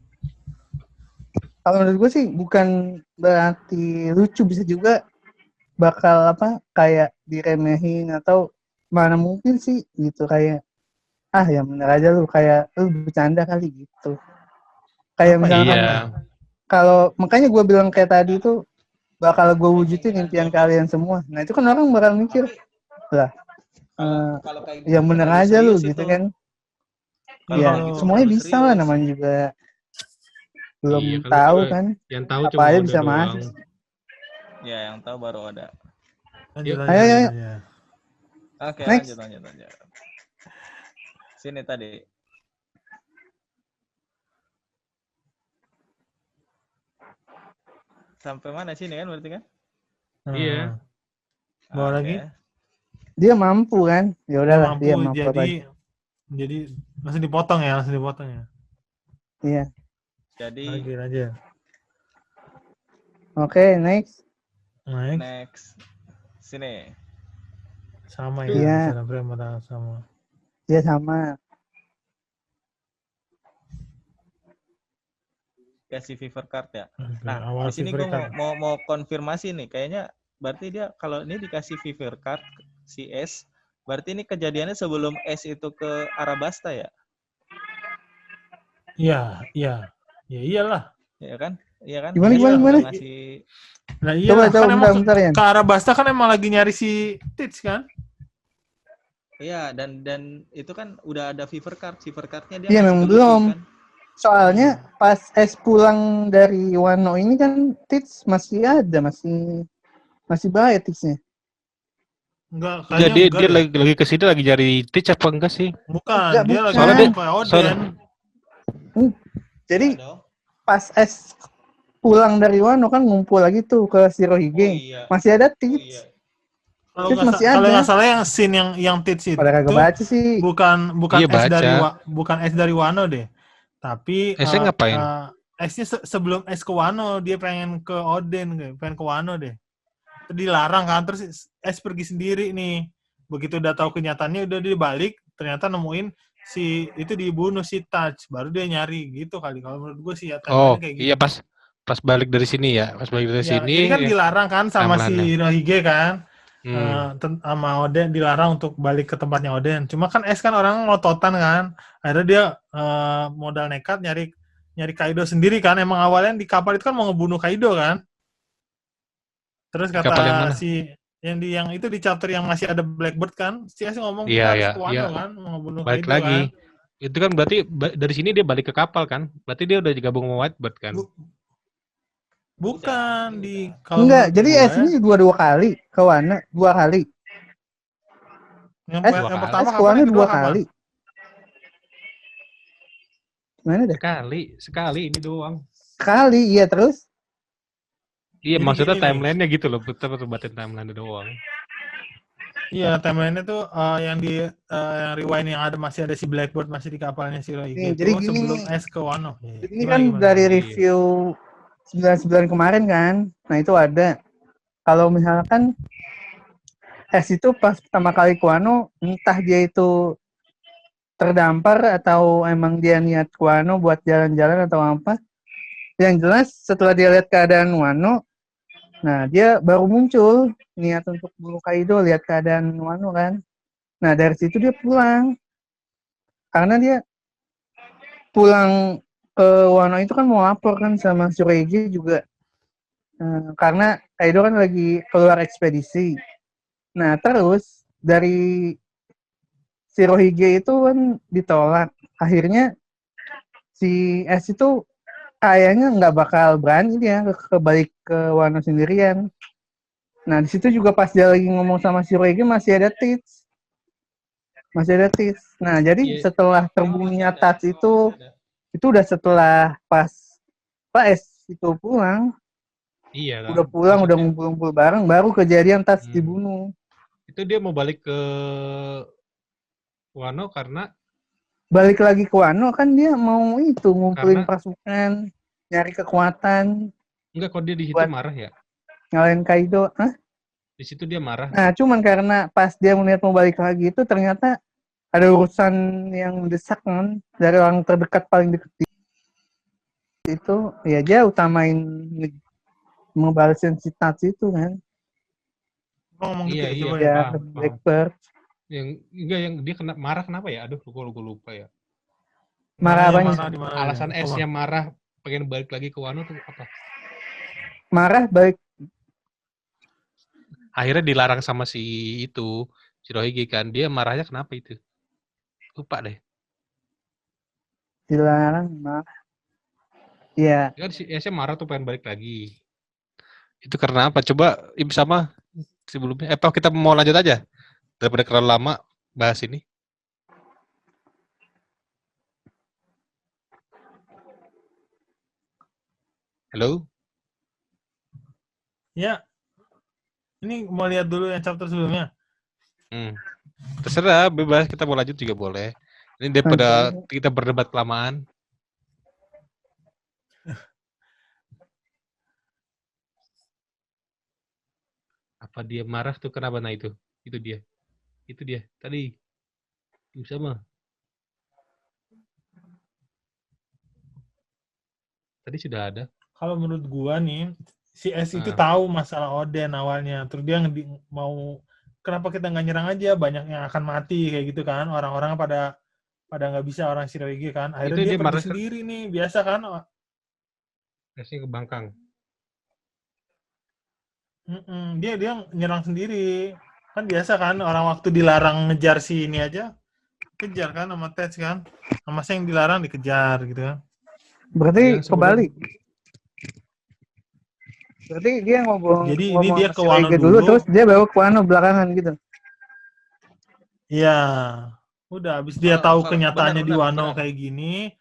Kalau menurut gue sih bukan berarti lucu, bisa juga bakal kayak diremehin atau mana mungkin sih gitu, kayak ya bener aja lu, kayak lu bercanda kali gitu. Kayak misalkan Iya. kalau makanya gue bilang kayak tadi itu bakal gue wujudin impian kalian semua. Nah itu kan orang bakal mikir lah, Kalau kayak yang bener terlalu aja lu serius gitu itu. kan. Kalau Ya gitu semuanya terlalu bisa lah, serius. namanya juga belum Iya, kan tahu juga kan. Yang tahu Apa cuma aja Oda bisa doang. masuk. Ya, yang tahu baru ada. Lanjut. Ayo. Oke, Next. lanjut. Sini tadi. Sampai mana sini kan berarti kan? Iya. Bawa Oke. lagi. Dia mampu kan. Ya udahlah, dia mampu jadi langsung dipotong ya. Iya. Jadi Lagi aja. Oke, next. next. Sini. Sama Iya. ya. Sama. Dia sama. Kasih fever card ya. Oke, Nah, awal di sini Fever gue Card. mau konfirmasi nih. Kayaknya berarti dia kalau ini dikasih fever card si S, berarti ini kejadiannya sebelum S itu ke Arabasta ya? Iya. Ya iyalah. Iya kan? Gimana, Dia gimana? udah ngasih. Nah iya Coba, kan emang bentar ya. ke Arabasta kan emang lagi nyari si Tits kan? Iya, dan itu kan udah ada fever cardnya dia. Iya, ngasih memang ke Luffy, belum. kan? Soalnya pas S pulang dari Wano ini kan Tits masih ada, masih baik Titsnya. Enggak, Enggak, kayaknya dia lagi ke sini lagi cari Teach apa enggak sih? Bukan, Enggak, dia bukan. lagi Soalnya ke Oden. soalnya- Jadi Iya dong. pas S pulang dari Wano kan ngumpul lagi tuh ke Shirohige. Oh iya. Masih ada Oh Tits. iya. Kalau Tits masih kalau ada. nggak salah yang scene yang Tits itu Pada kagak baca sih. bukan Iya, baca. bukan S dari Wano deh. Tapi S-nya ngapain? S-nya sebelum S ke Wano dia pengen ke Oden, pengen ke Wano deh. Terus dilarang kan, terus S pergi sendiri nih. Begitu udah tahu kenyataannya udah dia balik, ternyata nemuin si itu dibunuh si Touch, baru dia nyari gitu kali. Kalau menurut gue sih ya Oh, timeline kayak gitu. iya pas balik dari sini ya. Pas balik dari Ya, sini. jadi kan dilarang kan sama si timeline-nya. Hirohige kan. Hmm. Sama Oden dilarang untuk balik ke tempatnya Oden. Cuma kan S kan orang ngototan kan. Akhirnya dia modal nekat nyari Kaido sendiri kan. Emang awalnya di kapal itu kan mau ngebunuh Kaido kan. Terus Kapal yang mana? kata si yang itu di chapter yang masih ada Blackbird kan, si S ngomong Iya, kita harus iya, ke Wano iya. kan, mau ngebunuh Balik Kaido lagi. kan. Itu kan berarti dari sini dia balik ke kapal kan? Berarti dia udah gabung sama Whitebird kan? Bukan Udah. di kalau Enggak, menurut jadi gue, S ini dua kali ke Wano, 2 kali. yang S pertama S ke kapan, Wano yang kedua 2 kapan? kali. Gimana dah? Sekali ini doang. Sekali, iya terus. Iya, Jadi maksudnya gini nih. timeline-nya gitu loh, betul batin timeline doang. Iya, timeline-nya tuh yang di yang rewind yang masih ada si Blackbird masih di kapalnya si Roy Nih, itu jadi gini sebelum nih. S ke Wano. Iya. Jadi ini kan Gimana? dari Iya. review 99 kemarin kan. Nah, itu ada. Kalau misalkan S itu pas pertama kali ke Wano, entah dia itu terdampar atau emang dia niat ke Wano buat jalan-jalan atau apa. Yang jelas setelah dia lihat keadaan Wano, nah dia baru muncul niat untuk bunuh Kaido, lihat keadaan Wano kan. Nah dari situ dia pulang. Karena dia pulang ke Wano itu kan mau lapor kan sama Shurigi juga. Karena Kaido kan lagi keluar ekspedisi. Nah terus dari Shirohige itu kan ditolak. Akhirnya si S itu kayaknya nggak bakal berani dia kebalik ke Wano sendirian. Nah di situ juga pas dia lagi ngomong sama Shirohige masih ada Teach. Nah jadi Iya. setelah terbunuhnya Tats itu udah setelah pas S itu pulang, Iya kan. udah pulang, udah Maksudnya, ngumpul-ngumpul bareng, baru kejadian Tats Hmm. dibunuh. itu dia mau balik ke Wano karena Balik lagi ke Wano kan dia mau itu ngumpulin Karena- pasukan, nyari kekuatan enggak, kok dia di situ Buat- marah ya. ngalahin Kaido. Hah? Di situ dia marah. Nah, cuman karena pas dia melihat mau balik lagi itu ternyata ada urusan yang mendesak kan dari orang terdekat paling dekat itu, ya dia utamain ngebalesin si Tats itu kan. Lo ngomong Iya, gitu ya, iya. coba Ya, paham, ke paham. Blackbird. Yang enggak, yang dia kena marah kenapa ya? Aduh, gue lupa ya. Marah apanya? Marah di mana? Alasan S-nya marah pengen balik lagi ke Wano tuh apa? Marah balik Akhirnya dilarang sama si Shirohige kan. Dia marahnya kenapa itu? Lupa deh. dilarang marah. Ya, Dia kan si S-nya marah tuh pengen balik lagi. Itu karena apa? Coba sama sebelumnya. Apa kita mau lanjut aja? Daripada terlalu lama bahas ini. Halo? Ya. Ini mau lihat dulu yang chapter sebelumnya. Terserah, bebas. Kita mau lanjut juga boleh. Ini daripada kita berdebat kelamaan. Apa dia marah tuh kenapa? Nah itu dia. Tadi sama. Tadi sudah ada. Kalau menurut gua nih, si S itu tahu masalah Oden awalnya. Terus dia mau kenapa kita nggak nyerang aja, banyak yang akan mati kayak gitu kan. Orang-orang pada nggak bisa, orang Shirohige kan. Akhirnya Itu dia dia pergi marah sendiri nih, biasa kan. ke Bangkang. Dia nyerang sendiri. Kan biasa kan, orang waktu dilarang ngejar si ini aja, kejar kan sama Tats kan. Sama yang dilarang dikejar gitu kan. berarti kebalik. Berarti dia ngomong Jadi ini dia ke Wano dulu, dulu, terus dia baru ke Wano belakangan gitu. Iya. Udah, habis dia tahu Kalau- kenyataannya di benar, Wano benar. kayak gini,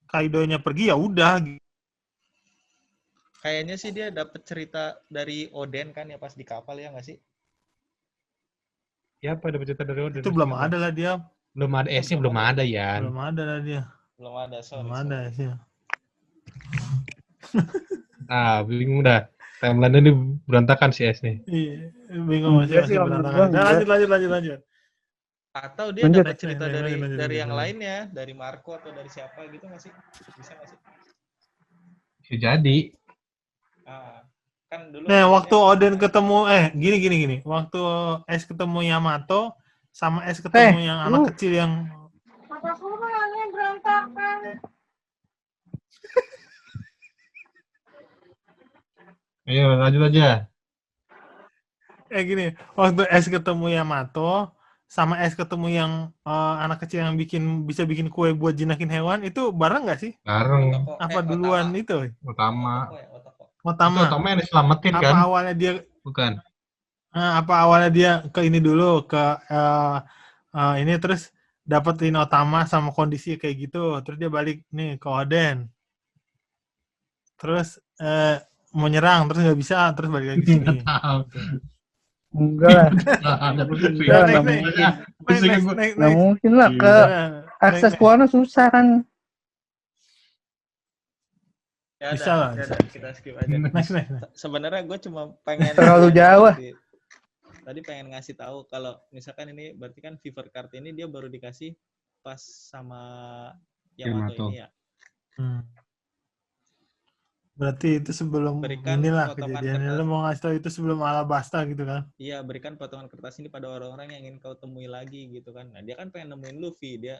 Kaido-nya pergi ya udah. Kayaknya sih dia dapat cerita dari Oden kan ya pas di kapal ya nggak sih? Ya apa dapat cerita dari Oden? Itu belum ada lah dia. Belum ada S-nya, belum ada ya. Belum ada lah dia. Belum ada, sorry. Belum ada sih. Ah, bingung dah. Timeline ini berantakan si S nih. Iya, bingung Enggak sih, masih kalau menurut berantakan. gua Nah, enggak. lanjut. Atau dia Lanjut. dapat cerita Lanjut. dari yang lainnya, dari Marco atau dari siapa gitu nggak sih? Bisa nggak sih? Bisa jadi. Kan dulu. Nah, waktu Oden ketemu gini. Waktu S ketemu Yamato sama S ketemu yang anak kecil yang Ayo lanjut aja. gini, waktu S ketemu Yamato sama S ketemu yang anak kecil yang bisa bikin kue buat jinakin hewan, itu bareng nggak sih? Bareng. Apa duluan itu? Utama. Otama. Utama yang diselamatin Apa kan? awalnya dia Bukan. apa awalnya dia ke ini dulu ke ini terus dapetin Otama sama kondisi kayak gitu, terus dia balik nih ke Oden, terus mau nyerang terus nggak bisa, terus balik lagi ke sini. Nggak tahu. Gitu. Enggak lah. Nggak, nggak mungkin. Nggak mungkin lah. Ke akses Wano susah kan. Ya Bisa udah, lah, ya bisa. udah, kita skip aja. Next. Sebenarnya gue cuma pengen Terlalu jauh. Tadi pengen ngasih tahu kalau misalkan ini berarti kan Fever Card ini dia baru dikasih pas sama Yamato ini ya. Berarti itu sebelum Berikan inilah potongan kejadiannya. kertas. Lo mau ngasih tahu itu sebelum Alabasta gitu kan? Iya, berikan potongan kertas ini pada orang-orang yang ingin kau temui lagi gitu kan. Nah, dia kan pengen nemuin Luffy, dia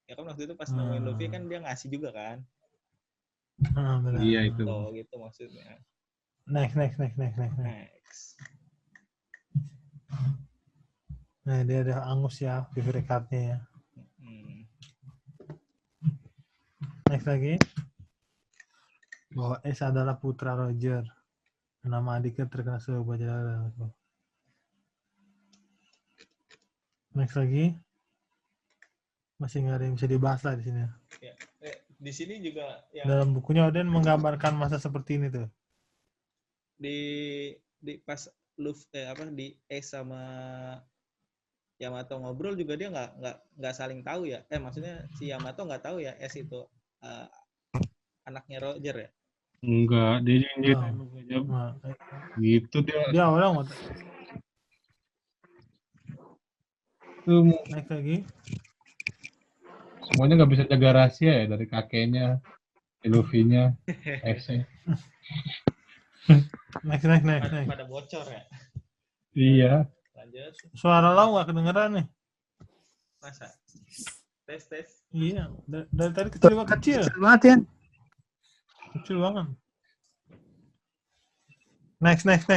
ya kan waktu itu pas nemuin Luffy kan dia ngasih juga kan. Benar. Iya itu. Oh, gitu maksudnya. Next. Next. Nah, dia ada angus ya, favorite card-nya ya. Next lagi. Bahwa S adalah putra Roger. Nama adiknya terkena sebuah baja. Next lagi. Masih nggak ada yang bisa dibahas lah di sini. Ya. Di sini juga yang Dalam bukunya Oden menggambarkan masa seperti ini tuh. di pas Luffy di Ace sama Yamato ngobrol juga dia nggak saling tahu ya. Maksudnya si Yamato nggak tahu ya Ace itu anaknya Roger ya. Enggak, dia aja. Gitu dia. Dia awalnya nggak tahu. Naik lagi. Semuanya nggak bisa jaga rahasia ya dari kakeknya, Luffy-nya, Ace. Next. Pada bocor ya. Iya. Lanjut. Suara lo nggak kedengeran nih. Masa? Tes. Iya, dari tadi kecil banget ya. Kecil banget. Next. Next,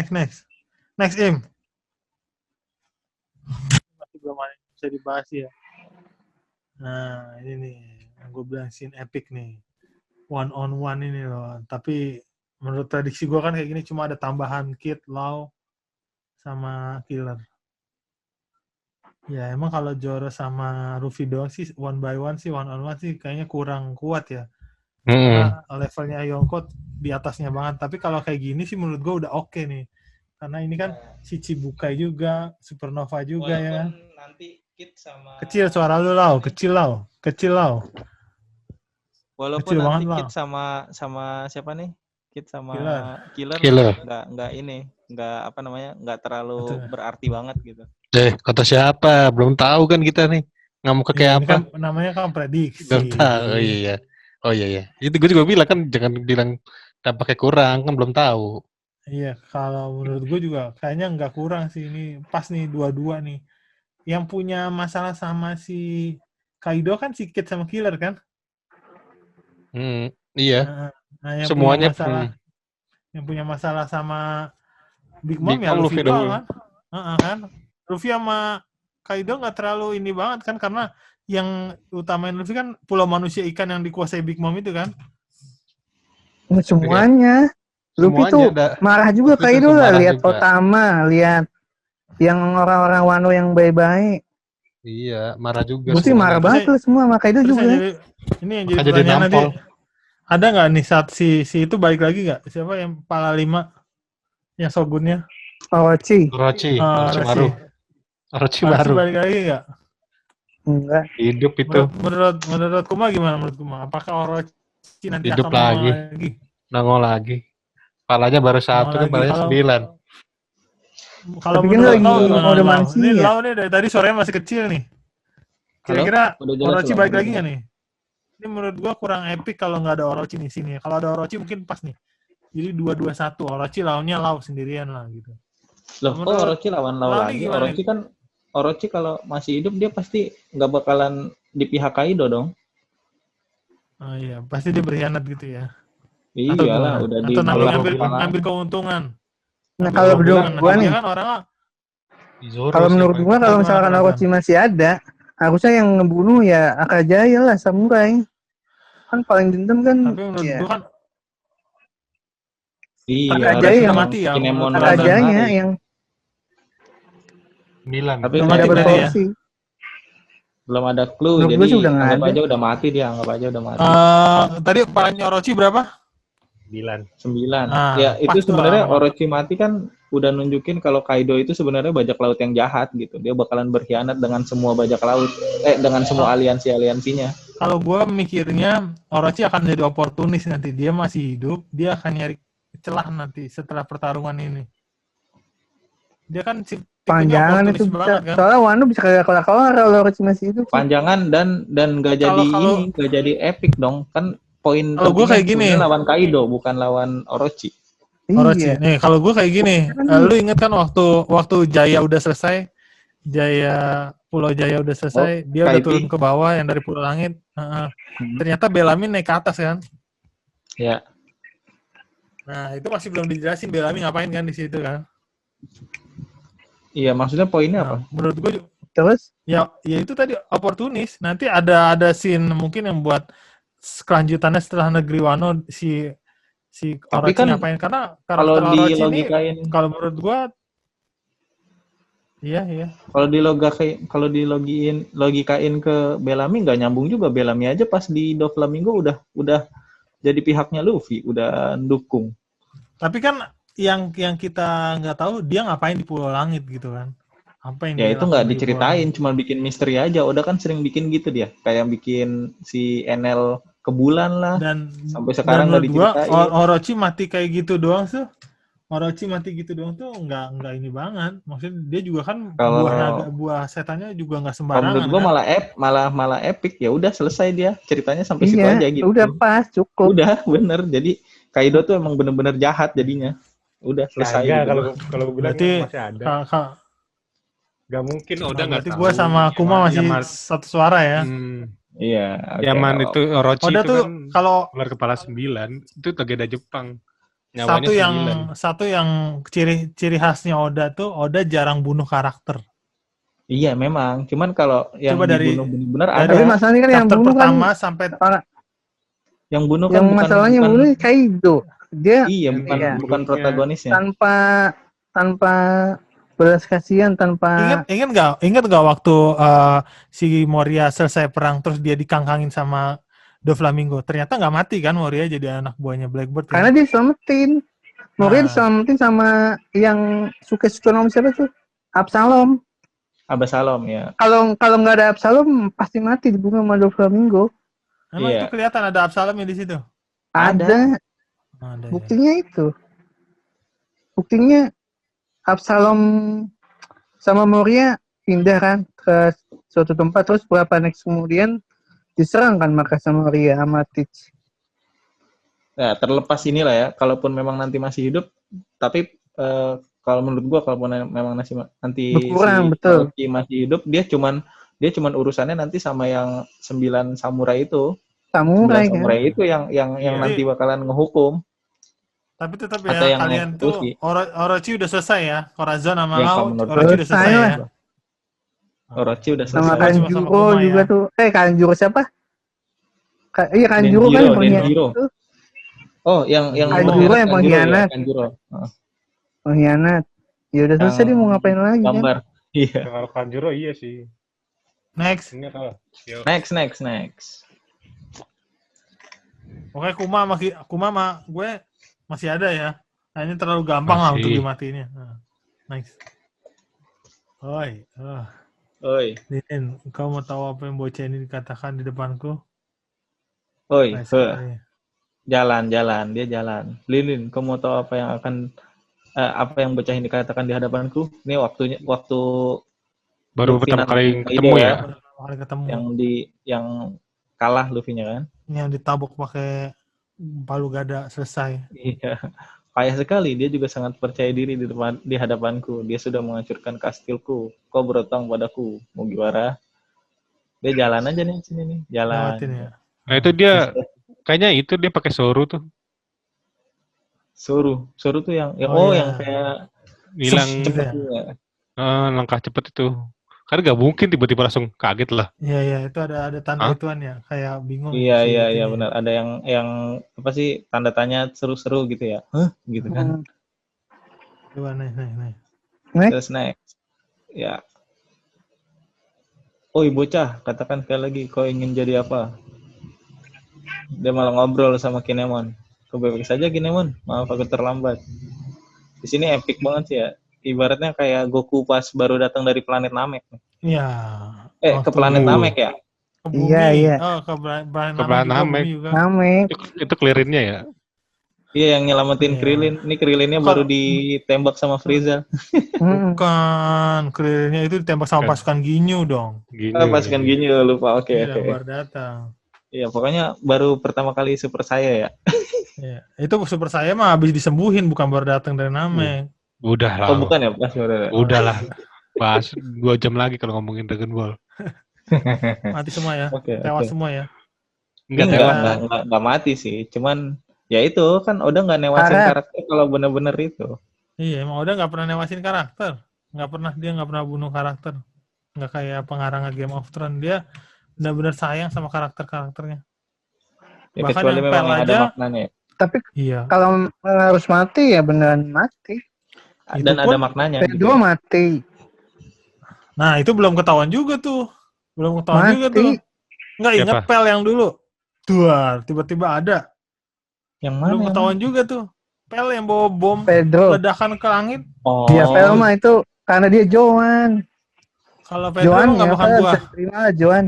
Im. Masih belum ada yang bisa dibahas ya. Nah, ini nih. Yang gue bilang scene epic nih. One on one ini loh. Tapi menurut prediksi gue kan kayak gini cuma ada tambahan Kid, Law, sama Killer. Ya, emang kalau Zoro sama Luffy doang sih, one by one sih, one on one sih kayaknya kurang kuat ya. Karena levelnya Yonko di atasnya banget. Tapi kalau kayak gini sih menurut gue udah oke nih. Karena ini kan si Chibukai juga, Supernova juga ya kan. Nanti Kid sama Kecil suara lu Lau, kecil Lau. Walaupun kecil nanti banget, Kid sama siapa nih? Kid sama Killer. Nggak terlalu berarti banget gitu. Kata siapa? Belum tahu kan kita nih. Nggak mau kayak apa? Kan, namanya kan prediksi. Belum tahu, iya. Oh iya. Itu gue juga bilang kan jangan bilang dampaknya kurang, kan belum tahu. Iya, kalau menurut gue juga kayaknya nggak kurang sih, ini pas nih dua-dua nih. Yang punya masalah sama si Kaido kan si Kid sama Killer kan? Iya. Nah, yang semuanya yang punya masalah sama Big Mom ya Luffy doang kan? Kan? Luffy sama Kaido nggak terlalu ini banget kan, karena yang utamain Luffy kan pulau manusia ikan yang dikuasai Big Mom itu kan? Semuanya. Luffy tuh marah juga Kaido lah, lihat Otama, lihat yang orang-orang Wano yang baik-baik. Iya, marah juga. Luffy marah banget tuh semua sama Kaido juga. Ini yang jadi pertanyaan nanti. Ada nggak nih saat si itu balik lagi nggak? Siapa yang kepala 5 yang Shogunnya? Orochi baru. Balik lagi nggak? Enggak. Hidup itu. Menurut Kuma gimana menurut Kuma? Apakah Orochi nanti hidup akan lagi? Nongol lagi. Palanya baru 1 kan palanya 9. Kalau menurut Lau, ini Lau nih dari tadi suaranya masih kecil nih. Kira-kira Orochi balik lagi nggak nih? Ini menurut gua kurang epic kalau nggak ada Orochi di sini. Kalau ada Orochi mungkin pas nih. Jadi 2-2-1. Orochi lawannya Lau sendirian lah gitu. Loh, kok Orochi lawan Lau lagi? Orochi kalau masih hidup dia pasti nggak bakalan di pihak Kaido dong. Oh iya, pasti dia berkhianat gitu ya. Iyalah, udah di ngambil keuntungan. Nah, kalau menurut gua nih, kalau menurut gua kalau misalkan Orochi masih ada, harusnya yang ngebunuh ya Akajaya lah, samurai. Kan paling dendam kan. Tapi menurut gua kan Akajaya yang mati ya. Akajaya yang Milan. Tapi nggak dapat porsi. Belum ada clue, Menurut jadi gue sih udah nggak anggap ada. aja udah mati dia, anggap aja udah mati. Tadi palanya Orochi berapa? 9. 9. Ah, Ya itu pas tuh sebenarnya sama. Orochi mati kan udah nunjukin kalau Kaido itu sebenarnya bajak laut yang jahat gitu. Dia bakalan berkhianat dengan semua bajak laut, dengan semua aliansinya. Kalau gue mikirnya Orochi akan jadi oportunis nanti. Dia masih hidup, dia akan nyari celah nanti setelah pertarungan ini. Dia kan tipenya Panjangan oportunis itu banget kan. soalnya Wano bisa kelar kalau Orochi masih hidup sih. Panjangan dan gak jadi gak jadi epic dong. Kan poin kalau gue pentingnya kayak gini, sebenarnya lawan Kaido bukan lawan Orochi. Orochi. Iya. Nih, kalau gue kayak gini, Kan lu inget kan waktu Jaya udah selesai, Pulau Jaya udah selesai, dia udah Kaipi. turun ke bawah yang dari Pulau Langit. Ternyata Bellamy naik ke atas kan. Ya. Nah, itu masih belum dijelasin Bellamy ngapain kan di situ kan. Iya, maksudnya poinnya apa? Menurut gue terus ya itu tadi oportunis. Nanti ada scene mungkin yang buat kelanjutannya setelah Negeri Wano si Tapi Orochi kan ngapain, karena kalau karakter Orochi ini dilogikain, kalau menurut gua iya. kalau dilogikain ke Bellamy nggak nyambung juga. Bellamy aja pas di Doflamingo udah jadi pihaknya Luffy, udah dukung. Tapi kan yang kita nggak tahu dia ngapain di Pulau Langit gitu kan. Apa yang Ya dia itu nggak lakukan di Pulau diceritain, Langit. cuma bikin misteri aja. Oda kan sering bikin gitu dia, kayak bikin si Enel ke bulan lah. Dan Sampai sekarang nggak menurut gua diceritain. Orochi mati kayak gitu doang tuh. Orochi mati gitu doang tuh nggak ini banget. Maksudnya dia juga kan buah setannya juga nggak Kalau sembarangan menurut gua kan. malah epic. Ya udah selesai dia ceritanya sampai situ iya aja gitu. udah pas cukup. Udah bener. Jadi Kaido tuh emang bener-bener jahat jadinya. Udah selesai. Kagak, gitu. kalau gue bilang Berarti masih ada. Gak mungkin Oda nggak berarti tahu. gue sama Kuma masih satu suara ya. Iya. Zaman itu Orochi Oda itu tuh kan kalau ular kepala 9 itu legenda Jepang. Nyawanya satu yang ciri khasnya Oda tuh Oda jarang bunuh karakter. Iya memang. Cuman kalau yang Coba dibunuh benar ada. Tapi masalahnya kan yang bunuh pertama kan sampai yang bunuh kan yang masalahnya yang bunuh Kaido. Dia bukan protagonisnya. Tanpa belas kasihan, tanpa ingat nggak waktu si Moria selesai perang terus dia dikangkangin sama Doflamingo, ternyata nggak mati kan Moria, jadi anak buahnya Blackbird karena kan? dia selamatin. Moria diselamatin sama yang suka nom siapa tuh? Absalom ya. Kalau nggak ada Absalom pasti mati dibunuh sama Doflamingo. Emang itu kelihatan ada Absalomnya di situ? Ada. Buktinya itu. Buktinya Absalom sama Moria pindah kan ke suatu tempat, terus berapa next kemudian diserang kan Markas sama Moria sama Teach. Ya, terlepas inilah ya, kalaupun memang nanti masih hidup, tapi kalau menurut gua kalaupun memang nanti berkurang, si betul. Orochi masih hidup, dia cuman urusannya nanti sama yang 9 samurai itu. Samurai itu yang nanti bakalan ngehukum. Tapi tetap ya kalian tuh Orochi udah selesai ya. Corazon sama Lau Orochi udah selesai ya. Orochi udah selesai. Sama Kanjuro juga ya. Tuh. Kanjuro siapa? Iya Kanjuro kan yang Denjiro. Oh, yang Kanjuro yang pengkhianat. Kanjuro. Pengkhianat. Ya udah selesai dia mau ngapain lagi gambar. Kan? Iya. Kalau Kanjuro iya sih. Next. Oke, Kuma sama gue masih ada ya. Nah, ini terlalu gampang lah untuk dimatiin. Nice. Oi. Lin, kau mau tahu apa yang bocah ini dikatakan di depanku? Oi, jalan, dia jalan. Lin, kau mau tahu apa yang bocah ini dikatakan di hadapanku? Ini waktu baru pertama kali ketemu ya. Yang kalah Luffy-nya kan? Yang ditabok pakai palu gada selesai. Iya. Payah sekali, dia juga sangat percaya diri di hadapanku. Dia sudah menghancurkan kastilku. Kau berotong padaku, Mugiwara. Dia jalan aja nih sini nih, jalan. Ya. Nah itu dia, kayaknya itu dia pakai Soru tuh. Soru tuh yang kayak hilang cepet ya. Langkah cepet itu. Karena gak mungkin tiba-tiba langsung kaget lah. Iya, itu ada tanda ituan ya, kayak bingung. Iya benar. Ada yang apa sih tanda tanya seru-seru gitu ya? Gitu kan? Coba nih. Terus next. Ya. oi bocah, katakan sekali lagi kau ingin jadi apa? Dia malah ngobrol sama Kinemon. Kau bebek saja Kinemon, maaf aku terlambat. Di sini epic banget sih ya. Ibaratnya kayak Goku pas baru datang dari planet Namek. Iya. Ke Waktu planet Namek ya? ke bumi. Iya. Oh, ke Brian Ke Namek Brian juga, Namek. bumi juga. Namek. Itu clearinnya ya. Iya, yang nyelamatin Iya. Krillin. Ini Krillinnya Kok- baru ditembak sama Frieza. Bukan, kelilingnya itu ditembak sama Bukan. pasukan Ginyu dong. Gini. Pasukan gini lupa. Oke. Iya, baru datang. Iya, pokoknya baru pertama kali Super saya ya. Iya. Itu Super saya mah habis disembuhin, bukan baru datang dari Namek. Udah lah. Oh, bukan ya, pas baru. Udah lah. Bahas 2 jam lagi kalau ngomongin Dragon Ball. Mati semua ya. Oke. Tewas semua ya. Enggak Enggak, tewas. enggak mati sih. Cuman ya itu kan udah nggak newasin karakter kalau bener-bener itu. Iya, emang udah nggak pernah newasin karakter. Dia nggak pernah bunuh karakter. Nggak kayak pengarang Game of Thrones. Dia benar-benar sayang sama karakternya. Ya, Bahkan kecuali yang memang pel ada aja. maknanya. Tapi Iya. kalau harus mati ya beneran mati. Itu Dan ada pun maknanya. Pedro mati. Nah, itu belum ketahuan juga tuh. Mati. Nggak inget Siapa? pel yang dulu. Duar, tiba-tiba ada. Yang mana? Belum ketahuan juga tuh. Pel yang bawa bom Pedro. ledakan ke langit. Oh. Dia Velma itu karena dia Joan. Kalau Pedro Joan nggak ya makan kan buah. bisa terima lah Joan.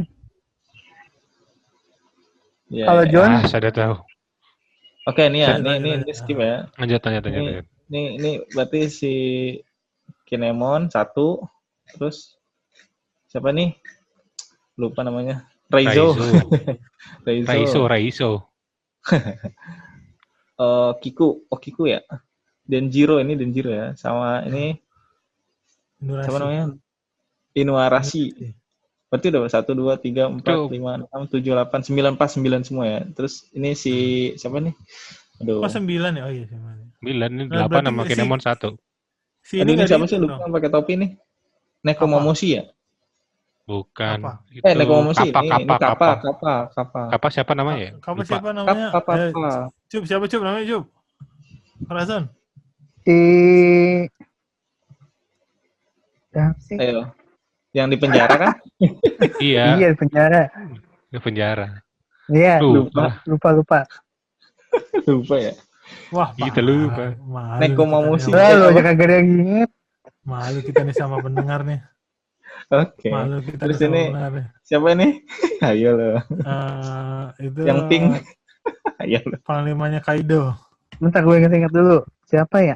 Iya, Kalau iya. Joan Saya udah tahu. Oke, nih ya, Lanjut. ini skip ya. Lanjut. Ini berarti si Kinemon 1, terus siapa nih? Lupa namanya. Raizo. Raizo. Kiku ya. Denjiro ya. Sama ini siapa namanya? Inuarashi. Berarti udah 1, 2, 3, 4, 5, 6, 7, 8, 9, pas 9 semua ya. Terus ini si siapa nih? Aduh. Oh 9 ya? Oh iya 9. 9 ini Nah, 8 berarti sama Kinemon 1. Si Aduh, ini nggak siapa dihitung sih lupa dong. pakai topi nih? Nekomamushi ya? Bukan. Apa? Itu Nekomamushi Kappa. ini Kappa. Kappa siapa namanya ya? Kamu Lupa. siapa namanya? Kappa. Siapa namanya Cup? Razon. Siapa sih? Ayo. Yang di penjara kan? Iya, Iya di penjara. di penjara. Iya, Lupa. lupa. Lupa ya. Wah, Kita lupa. Malu Nekomamushi. kita nih. Lo aja kagak ada yang inget. Malu kita nih sama pendengar nih. Oke. Malu kita Terus nih sama ini pendengar nih. siapa nih? Ayo lo. Itu Yang pink. Ayo lo. panglimanya Kaido. Bentar gue inget dulu. Siapa ya?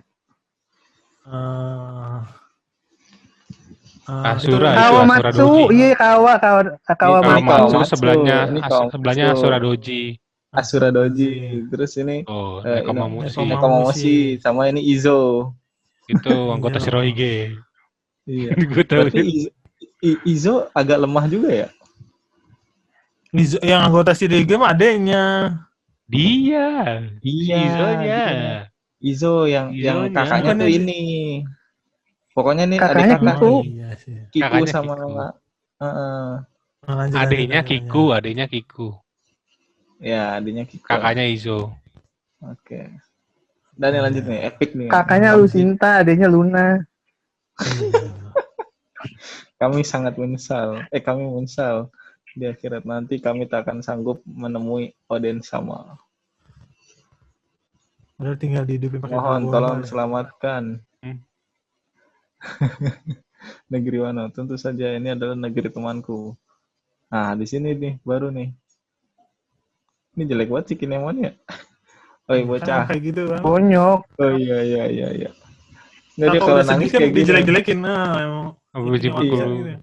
Asura, itu- itu Kawamatsu. Doji. Iya, Kawamatsu. Kawamatsu Kawamatsu. sebelahnya Ini Kawamatsu. sebelahnya Asura Doji. Asura Doji. Terus ini Oh, Nekomamushi. Nekomamushi. Nekomamushi sama ini Izo. Itu anggota Iya. Shirohige. Iya. Ini gue tahu. Berarti Izo agak lemah juga ya? Yang anggota si game adanya. Dia. Iya, Izonya. Izo yang Izonya. kakaknya tuh Bukannya ini. Pokoknya nih Kakaknya adik kakak Kiku. Iya sih. Kiku Kakaknya sama Kiku. Lanjut, Adiknya lanjut. Kiku. ya adiknya Kiku. Kakaknya Izo. Oke. Dan yang lanjut nih, epic nih. Kakaknya Lucinta, adiknya Luna. Kami sangat menyesal. Kami menyesal. Di akhirat nanti kami tak akan sanggup menemui Oden sama. Udah tinggal dihidupin pakai Mohon Dragon tolong Ball ya. selamatkan. Hmm. Negeri Wano. Tentu saja ini adalah negeri temanku. Nah, di sini nih baru nih. Ini jelek banget sih Kinemon ya. Oi Kan bocah. kayak gitu kan. Bonyok. Oh iya. Nggak dia Kalau kalau udah sedih nangis kan kayak gini. dijelek-jelekin. Nah, emang. Uji Iya, bakul. gitu.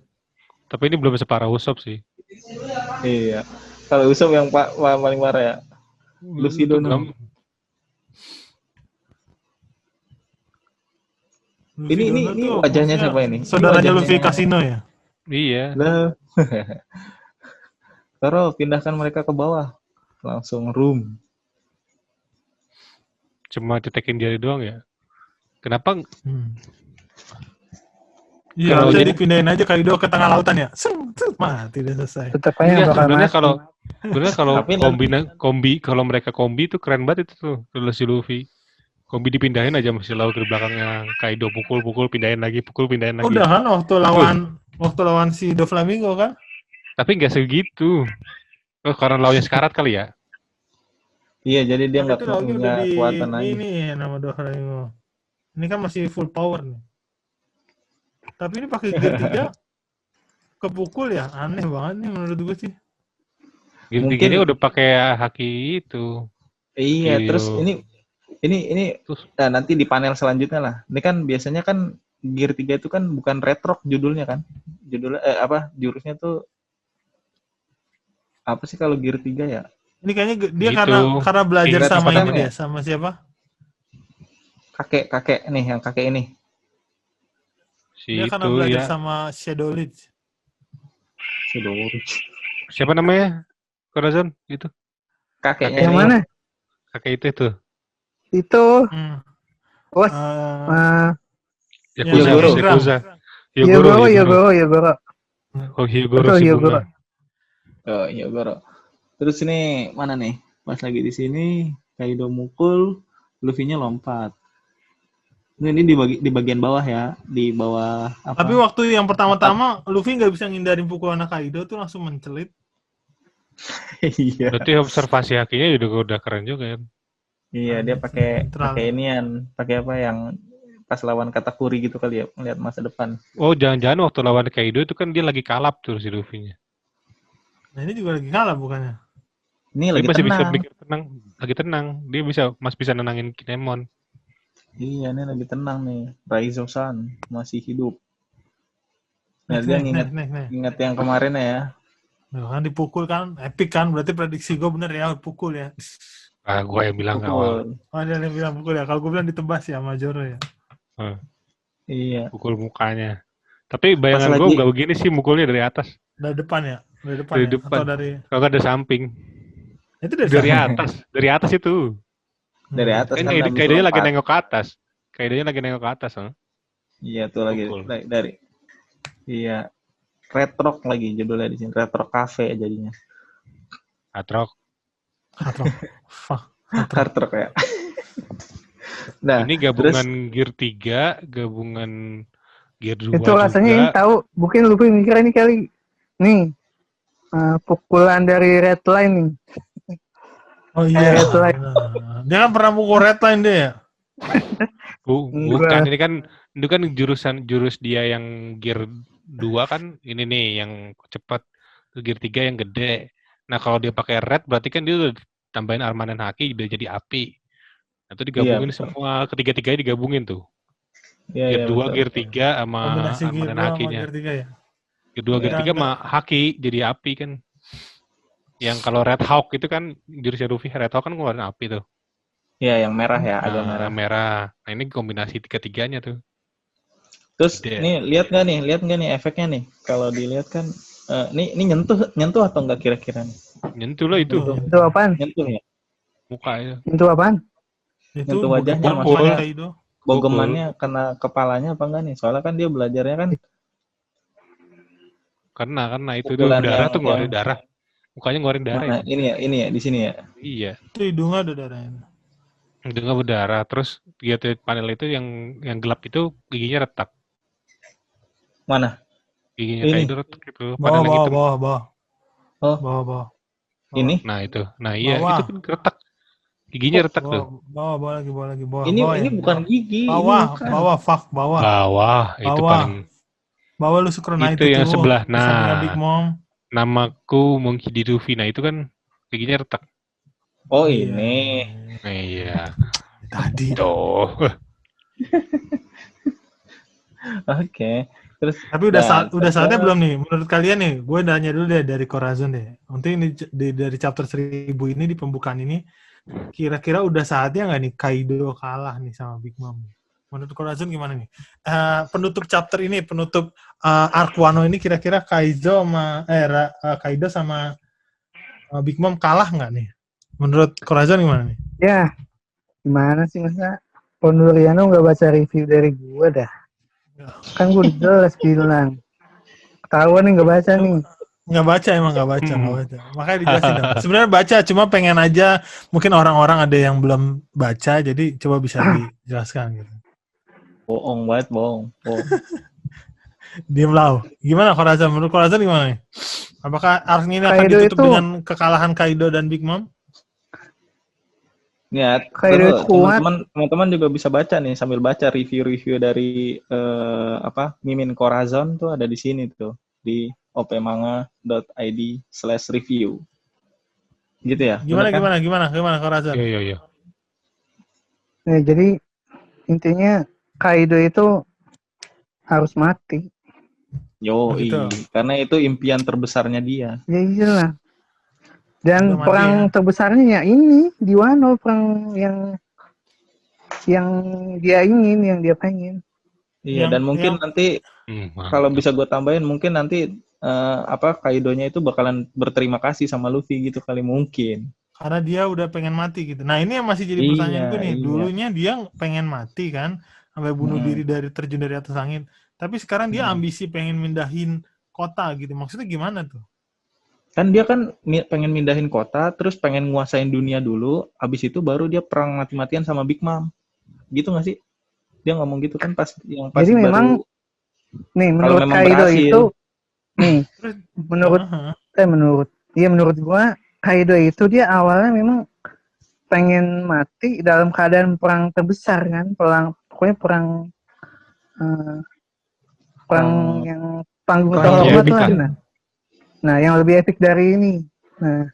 Tapi ini belum separah Usopp sih. Iya. Kalau Usopp yang paling marah ya. Luffy Itu Dono. belum- Luffy Ini Dono tuh wajahnya maksudnya siapa ini? Saudaranya Ini wajahnya- Luffy Casino ya? Iya. Lah. Taro pindahkan mereka ke bawah. Langsung room. Cuma cetekin jari doang ya. Kenapa? Iya, Kalau bisa jadi- dipindahin aja Kaido ke tengah lautan ya. Mati udah selesai. Tetap aja Enggak, bakal sebenarnya mati. kalau Tapi kalau mereka kombi itu keren banget itu tuh. Kalau si Luffy. Kombi dipindahin aja masih laut di belakangnya Kaido pukul pindahin lagi. Udah kan waktu lawan si Doflamingo kan? Tapi nggak segitu. Oh, karena launya sekarat kali ya. Iya, jadi dia Tapi nggak itu Laogi udah punya di kekuatan lagi. ini nama Doflamingo. Ini kan masih full power nih. Tapi ini pakai gear 3 kepukul ya, aneh banget nih menurut gue sih. Mungkin- Gini udah pakai haki itu. Iya, Kiryu. terus ini Terus nah, nanti di panel selanjutnya lah. Ini kan biasanya kan Gear 3 itu kan bukan Retrock judulnya kan. Judulnya jurusnya tuh apa sih kalau Gear 3 ya? Ini kayaknya dia Gitu. karena belajar Tingkat sama apa ini namanya? dia, sama siapa? Kakek nih, yang kakek ini. si Dia karena itu belajar ya. sama Shadow Leech. Siapa namanya? Corazon itu. Kakeknya Yang ini. mana? Kakek itu tuh. Itu. Hmm. Bos. Yakuza, Hyogoro. Yakuza. Hyogoro. Oh, Hyogoro Betul, si Hyogoro. bunga. Oh, iya, Goro. Terus ini mana nih? Pas lagi di sini Kaido mukul, Luffy-nya lompat. Ini di bagian bawah ya, di bawah apa? Tapi waktu yang pertama-tama Luffy nggak bisa ngindarin pukulan Kaido tuh langsung mencelit. Iya. Berarti observasi hakinya udah keren juga ya. Iya, dia pakai Netral. inian, pakai apa yang pas lawan Katakuri gitu kali ya, melihat masa depan. Oh, jangan-jangan waktu lawan Kaido itu kan dia lagi kalap tuh si Luffy-nya. Nah ini juga lagi kalah bukannya? Ini Dia lagi masih bisa tenang. berpikir tenang, lagi tenang. Dia masih bisa nenangin Kinemon. Iya, ini lagi tenang nih. Raizo-san masih hidup. Nah, dia Nih. ingat yang kemarin ya. Nah, kan dipukul kan, epic kan, berarti prediksi gue bener ya, pukul ya. Ah, gua yang bilang awal. Pukul. Oh, dia yang bilang pukul ya, kalau gue bilang ditebas ya sama Zoro ya. Iya. Pukul mukanya. Tapi bayangan Pas gue lagi- nggak begini sih mukulnya dari atas. Dari depan ya? Dari depan Dari ya? depan. Atau dari... Kalau nggak ada samping. Itu dari Dari sana? atas. Dari atas itu. Dari atas Kan kan habis Kaidonya lagi lompat. nengok ke atas. Kaidonya lagi nengok ke atas. Huh? Iya, tuh lagi Pukul. dari. Iya. Red Rock lagi judulnya di sini. Red Rock Cafe jadinya. Atrok. Hard Rock ya. Nah, Ini gabungan Gear 3, gabungan Gear 2 Itu rasanya ini juga. tahu. Mungkin Luffy mikir ini kali. Nih. Pukulan dari Red Line nih. Oh iya. Red Line. Dia kan pernah pukul red line dia ya? Bukan, ini kan itu kan jurus dia yang Gear 2 kan ini nih yang cepat. Gear 3 yang gede. Nah, kalau dia pakai red berarti kan dia udah tambahin armanen haki udah jadi api. Nah, itu digabungin Iya, betul. semua, ketiga-tiganya digabungin tuh. Iya, Gear 2, betul. Gear 3 sama Kombinasi Gear armanen 2 sama hakinya. Gear 3 ya? Gear 2, Gear 3 sama haki jadi api kan. Yang kalau Red Hawk itu kan jurusnya Luffy, Red Hawk kan ngeluarin api tuh. Iya, yang merah ya, agak Nah, merah. merah. Nah, ini kombinasi tiga-tiganya tuh. Terus Gede. nih lihat nggak nih efeknya nih? Kalau dilihat kan, ini nyentuh atau nggak kira-kira nih? Nyentuh lah itu. Itu apaan? Nyentuh ya. Muka itu. Itu apaan? Itu Nyentuh wajahnya, bogem maksudnya. Kaido. Bogemannya kena kepalanya apa enggak nih? Soalnya kan dia belajarnya kan Karena itu pukulan darah yang- tuh ngeluarin yang- darah. Mukanya ngeluarin darah mana? itu. Ini ya di sini ya. Iya. Itu hidungnya ada darahnya. Hidungnya berdarah. Terus dia tuh panel itu yang gelap itu giginya retak. Mana? Giginya Ini. Kaido retak itu. Panel yang hitam. Bawah. Oh. Bawah. Ini? Nah itu. Nah iya Bawah. itu kan retak. Giginya retak tuh. Bawah lagi. Bawah Ini ya. bukan gigi. Bawah, ini bukan. bawah. Bawah itu Bawah. paling. Bawah lu suka Itu yang sebelah. di sampingnya Nah. Big Mom. Namaku Monkey D. Luffy. Nah itu kan giginya retak. Oh, Iya. ini. Nah, iya. Tadi. Tuh. Oke. Terus Tapi udah nah, saatnya terus- belum nih? Menurut kalian nih, gue nanya dulu deh dari Corazon deh. Nanti ini dari chapter 1000 ini di pembukaan ini, kira-kira udah saatnya nggak nih Kaido kalah nih sama Big Mom? Menurut Corazon gimana nih? Penutup chapter ini, penutup arc Wano ini kira-kira Kaido sama Big Mom kalah nggak nih? Menurut Corazon gimana nih? Ya. Gimana sih masa Ponduriano nggak baca review dari gue dah. Kan gue udah jelas bilang. Ketahuan nih nggak baca nih. Nggak baca. Makanya dijelasin dong. Sebenarnya baca, cuma pengen aja mungkin orang-orang ada yang belum baca, jadi coba bisa dijelaskan gitu. bohong banget, bohong. Diem Lau. Gimana Corazon? Menurut Corazon gimana nih? Apakah arc ini akan Kaido ditutup itu- dengan kekalahan Kaido dan Big Mom? Ya, Kaido kuat. teman-teman juga bisa baca nih sambil baca review-review dari Mimin Corazon tuh ada di sini tuh di opmanga.id/review. Gitu ya? Gimana bener kan? gimana Corazon? Iya. Ya, jadi intinya Kaido itu harus mati. Oh, gitu. Karena itu impian terbesarnya dia. Ya iyalah. Dan Udah mati perang ya. terbesarnya ya ini di Wano, perang yang dia ingin, yang dia pengen. Iya, Yang- dan mungkin yang- nanti kalau bisa gue tambahin mungkin nanti Kaidonya itu bakalan berterima kasih sama Luffy gitu kali mungkin. Karena dia udah pengen mati gitu. Nah ini yang masih jadi Iya, pertanyaan gue nih. iya. Dulunya dia pengen mati kan, sampai bunuh diri dari terjun dari atas angin. Tapi sekarang dia ambisi pengen mindahin kota gitu. Maksudnya gimana tuh? Kan dia kan pengen mindahin kota, terus pengen nguasain dunia dulu, abis itu baru dia perang mati-matian sama Big Mom. Gitu nggak sih? Dia ngomong gitu kan pas Jadi baru memang nih kalau menurut memang Kaido berhasil. itu nih Aha. menurut gua Kaido itu dia awalnya memang pengen mati dalam keadaan perang terbesar kan, pokoknya perang yang panggung perang terhormat lah. epikan. Nah, yang lebih epic dari ini. Nah,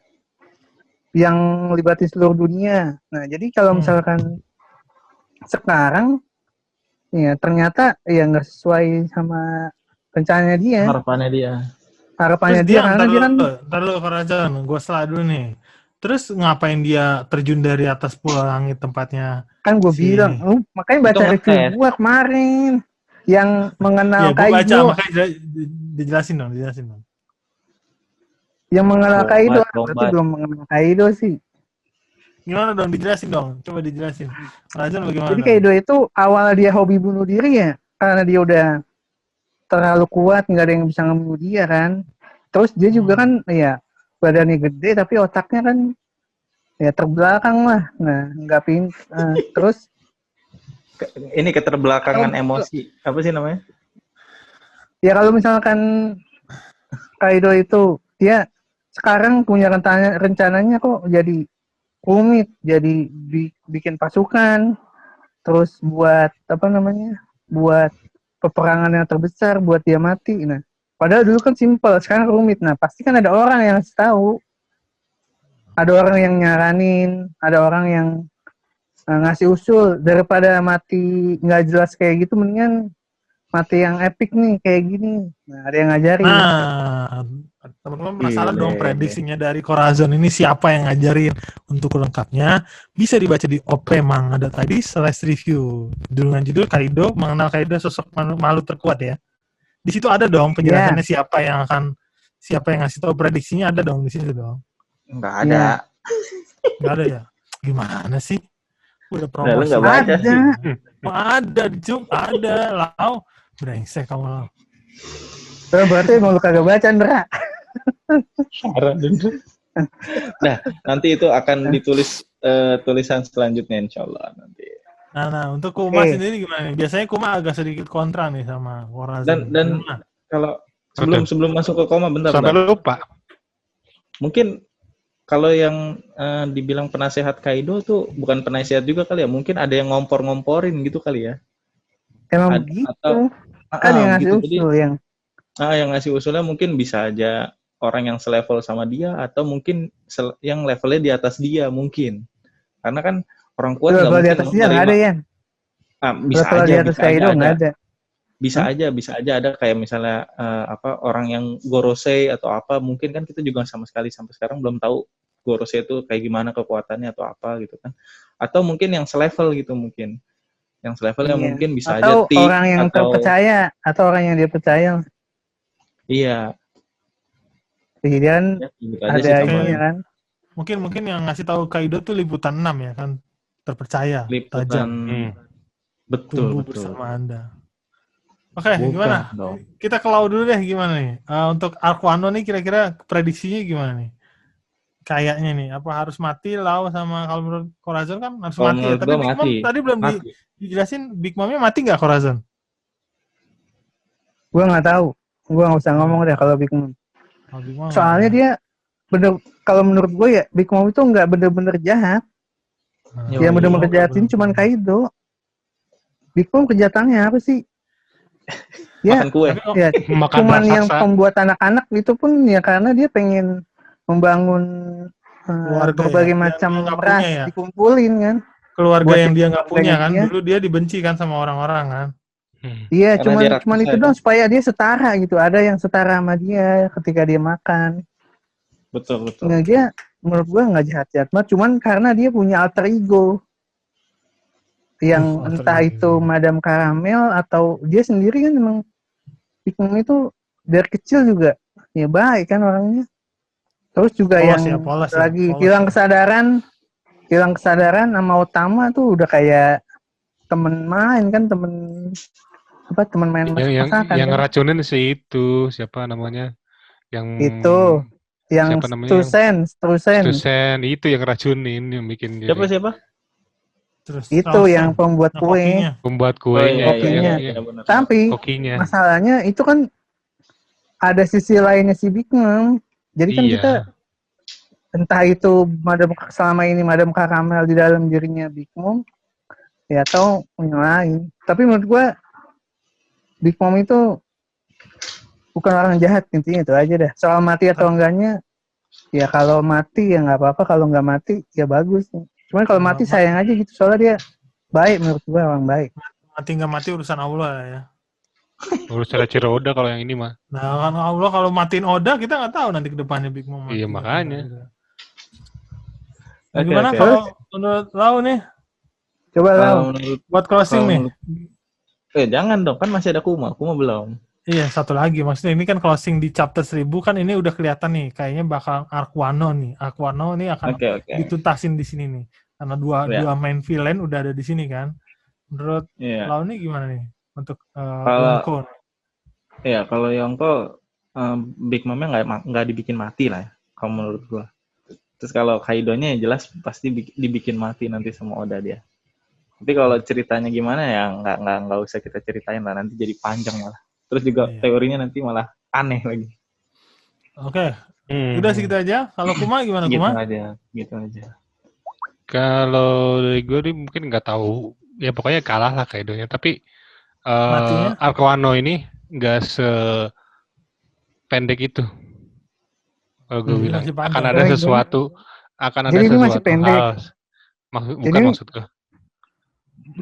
yang melibatkan seluruh dunia. Nah, jadi kalau misalkan sekarang ya ternyata ya nggak sesuai sama rencananya dia. Harapannya dia. Harapannya Terus dia karena dia kan ntar lu Corazon, gue setelah dulu nih. Terus ngapain dia terjun dari atas pulau langit tempatnya? kan gue Si- bilang, makanya baca Itu review ngetes. gue kemarin yang mengenal Ya gue baca, Kaido, makanya dijelasin dong. yang mengenal Lombat, Kaido, lombat. berarti belum mengenal Kaido sih. Gimana dong, dijelasin dong. Coba dijelasin. Corazon bagaimana? Jadi Kaido itu awal dia hobi bunuh diri ya, karena dia udah terlalu kuat, nggak ada yang bisa ngebunuh dia kan. Terus dia juga kan, ya badannya gede tapi otaknya kan ya terbelakang lah. Nah, nggak terus Ini keterbelakangan emosi. Apa sih namanya? ya kalau misalkan Kaido itu dia sekarang punya rencananya kok jadi rumit, jadi bikin pasukan, terus buat buat peperangan yang terbesar, buat dia mati. Nah, padahal dulu kan simpel, sekarang rumit. Nah, pasti kan ada orang yang ngasih tahu, ada orang yang nyaranin, ada orang yang ngasih usul daripada mati nggak jelas kayak gitu, mendingan mati yang epic nih kayak gini. Nah, ada yang ngajarin. Nah, teman-teman penasaran dong Gile. prediksinya dari Corazon ini siapa yang ngajarin. Untuk lengkapnya bisa dibaca di opmanga.id/review. Dengan judul Kaido mengenal Kaido sosok malu terkuat ya. Di situ ada dong penjelasannya siapa yang ngasih tahu prediksinya, ada dong di situ dong. Nggak ada. Nggak ada ya? Gimana sih? Udah Nah, lu promosi. nggak baca sih. Ada, Juk. Ada. Lau. Brengsek kamu Lau. Berarti mau lu kagak baca, Ndra. Nah, nanti itu akan ditulis tulisan selanjutnya insya Allah nanti. Nah, untuk Kuma sendiri gimana nih? Biasanya Kuma agak sedikit kontra nih sama Corazon. Dan kalau sebelum masuk ke koma bentar. Sampai lupa. Mungkin kalau yang dibilang penasehat Kaido tuh bukan penasehat juga kali ya. Mungkin ada yang ngompor-ngomporin gitu kali ya. Emang Atau- begitu. Kan yang ngasih gitu. usul yang Yang ngasih usulnya mungkin bisa aja orang yang selevel sama dia atau mungkin yang levelnya di atas dia mungkin. Karena kan orang kuat nggak level di mungkin atas dia nggak ada ya. bisa Level aja, di atas bisa Kaido aja nggak ada. ada. Bisa aja ada kayak misalnya orang yang Gorosei atau apa, mungkin kan kita juga sama sekali sampai sekarang belum tahu Gorosei itu kayak gimana kekuatannya atau apa gitu kan. Atau mungkin yang selevel gitu mungkin. Yang selevel yang Iya. mungkin bisa Atau aja T orang yang atau terpercaya atau orang yang dia percaya. iya. Jadi dia kan Ya, gitu aja ada sih ini tambahan. kan. Mungkin yang ngasih tahu Kaido tuh liputan 6 ya kan. Terpercaya, Liputan tajam, betul tumbuh betul. bersama Anda. Oke, Bukan gimana? dong. Kita ke Lau dulu deh, gimana nih? Untuk Arc Wano nih kira-kira prediksinya gimana nih? Kayaknya nih, apa harus mati Lau sama kalau menurut Corazon kan harus Kalau mati ya. menurut Tapi gua Big Mom mati. tadi belum Mati. dijelasin Big Momnya mati nggak Corazon? Gue nggak tahu. Gue nggak usah ngomong deh kalau Big Mom. Oh, Big Mom Soalnya nggak dia bener, kalau menurut gue ya Big Mom itu nggak bener-bener jahat. ada. Yang bener-bener Big Mom jahatin nggak cuman bener-bener. Kaido. Big Mom kejahatannya apa sih? Ya, Makan kue. Tapi kok ya Makan cuman yang raksasa. pembuat anak-anak itu pun ya karena dia pengen membangun keluarga berbagai ya, macam yang dia nggak ras punya ya. dikumpulin kan. Keluarga Buat yang jadi dia nggak punya keluarganya kan. dia. Dulu dia dibenci kan sama orang-orang kan. Iya, Karena dia cuman raksasa itu ya. dong supaya dia setara gitu. Ada yang setara sama dia ketika dia makan. Betul. Nah, dia menurut gua nggak jahat-jahat banget, cuman karena dia punya alter ego yang Alter entah itu ego. Madam Caramel atau dia sendiri kan emang Big Mom itu dari kecil juga ya baik kan orangnya. Terus juga Polos yang ya, polos ya, lagi polos hilang ya. kesadaran sama Utama tuh udah kayak temen main kan, temen main masak-masakan Yang kan. ngeracunin sih itu siapa namanya? Yang Itu yang siapa namanya? Yang Strusen Stusen itu yang ngeracunin yang bikin jadi Siapa? Terus itu yang pembuat nah, kue, kokinya. pembuat Oh kuenya iya itu kokinya. yang benar. Tapi kokinya. masalahnya itu kan ada sisi lainnya si Big Mom. Jadi kan kita Iya. entah itu selama ini Madam Caramel di dalam dirinya Big Mom ya atau yang lain. Tapi menurut gua Big Mom itu bukan orang jahat, intinya itu aja dah. Soal mati atau enggaknya ya kalau mati ya nggak apa-apa, kalau nggak mati ya bagus. Cuman kalau mati sayang aja gitu, soalnya dia baik, menurut gua orang baik. Mati nggak mati urusan Allah ya. Urus Ciro Oda kalau yang ini mah. Nah kan Allah kalau matiin Oda kita nggak tahu nanti ke depannya Big Mom mati. Iya, atau makanya. enggak gitu. Nah, Oke, gimana oke. kalau menurut Lau nih Coba Kalau Lau. menurut buat closing kalau nih? jangan dong, kan masih ada Kuma belum. Iya, satu lagi. Maksudnya ini kan closing di chapter 1000 kan ini udah kelihatan nih. Kayaknya bakal Arc Wano nih. Arc Wano nih akan Oke. dituntasin di sini nih. Karena Ya. dua main villain udah ada di sini kan. Menurut Iya. Lau nih gimana nih? Untuk Kalau- Yonko. Iya, kalau Yonko Big Mom-nya nggak dibikin mati lah ya, kalau menurut gua. Terus kalau Kaido-nya ya jelas pasti dibikin mati nanti sama Oda dia. Tapi kalau ceritanya gimana ya nggak usah kita ceritain lah, nanti jadi panjang malah. Terus juga Iya. teorinya nanti malah aneh lagi. Oke. Udah segitu aja. Kalau Kuma gimana Gitu Kuma? aja. Kalau dari gue nih mungkin nggak tahu. Ya pokoknya kalah lah Kaido-nya. Tapi Matinya? Arc Wano ini nggak sependek itu. Kalau gue bilang masih panjang. akan ada sesuatu, Jadi ini masih pendek. hal. Bukan Jadi- maksud gue.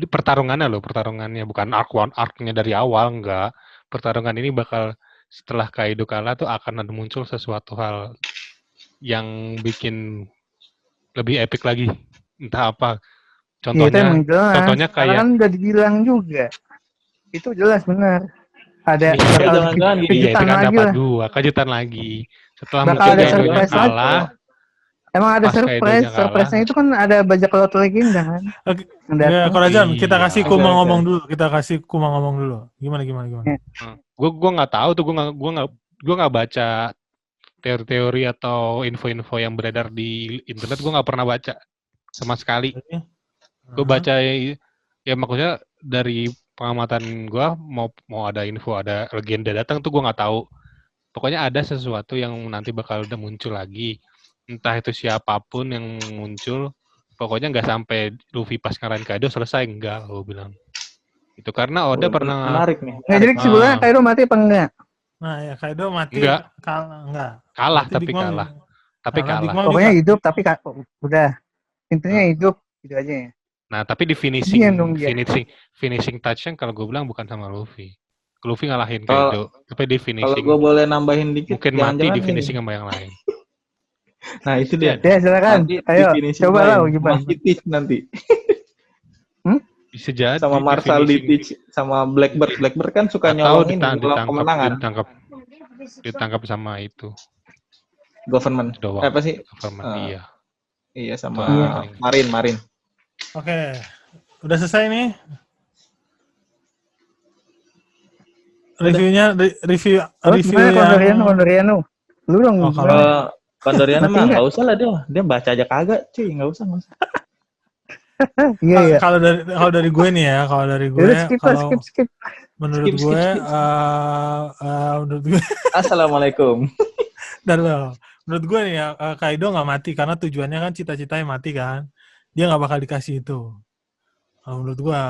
Pertarungannya bukan arc-nya dari awal, enggak. Pertarungan ini bakal setelah Kaido kalah tuh akan ada muncul sesuatu hal yang bikin lebih epic lagi. Entah apa. Iya, itu emang jelas. Contohnya Karena kayak kan udah dibilang juga. Itu jelas benar. Ada Iya, bakal jangan-jangan gini, iya, itu kejutan kan lagi dapat lah. kejutan lagi. Setelah Bakal mungkin ada Kaido-nya surprise kalah, Emang ada pas Kaido-nya kalah. surprise-nya itu kan ada bajak laut legenda kan. Oke. Yang Ya, datang. Korazon, kita Iya. kasih Oke, Kuma oke. ngomong dulu. Gimana? Gue nggak tahu tuh, gue nggak baca teori-teori atau info-info yang beredar di internet. Gue nggak pernah baca sama sekali. Gue baca ya maksudnya dari pengamatan gue, mau ada info, ada legenda datang tuh gue nggak tahu. Pokoknya ada sesuatu yang nanti bakal udah muncul lagi. Entah itu siapapun yang muncul, pokoknya nggak sampai Luffy pas ngalahin Kaido selesai, enggak, gue bilang. Itu karena Oda pernah Menarik nih. Nah, jadi kesimpulannya Kaido mati apa enggak? Nah, ya Kaido mati Enggak. enggak. kalah, Berarti tapi Big Mom kalah. juga. Tapi Karena Big kalah. Mom Pokoknya juga. hidup tapi udah. Intinya hidup gitu aja ya. Nah, tapi di Kesian dong dia. finishing touch-nya kalau gue bilang bukan sama Luffy. Luffy ngalahin Kalau- Kaido, tapi di Kalau finishing gue boleh nambahin dikit, mungkin mati jangan-jangan di ini. finishing sama yang lain. Nah itu dia. Ya silakan. Nanti Ayo di finishing coba lain, lah gimana. Mas Teach nanti Bisa jadi sama di Marshall di finishing. Teach sama Blackbird kan suka Atau nyolong ini, nyolong kemenangan ditangkap sama itu government. doang. Apa sih? Government, iya. Iya sama Iya. Marin. Oke. Udah selesai nih. Reviewnya review Terus gimana yang Kondoriano? Lu dong. Oh, gimana? kalau- Kondoriana Mati mah nggak? nggak usah lah dia baca aja kagak, cuy, nggak usah. Iya ya. kalau dari gue nih ya, kalau dari gue Udah skip lah, kalau skip. Menurut Skip, gue, skip. menurut gue, Assalamualaikum. menurut gue nih ya, Kaido nggak mati karena tujuannya kan cita-citanya mati kan. Dia nggak bakal dikasih itu. Menurut gue,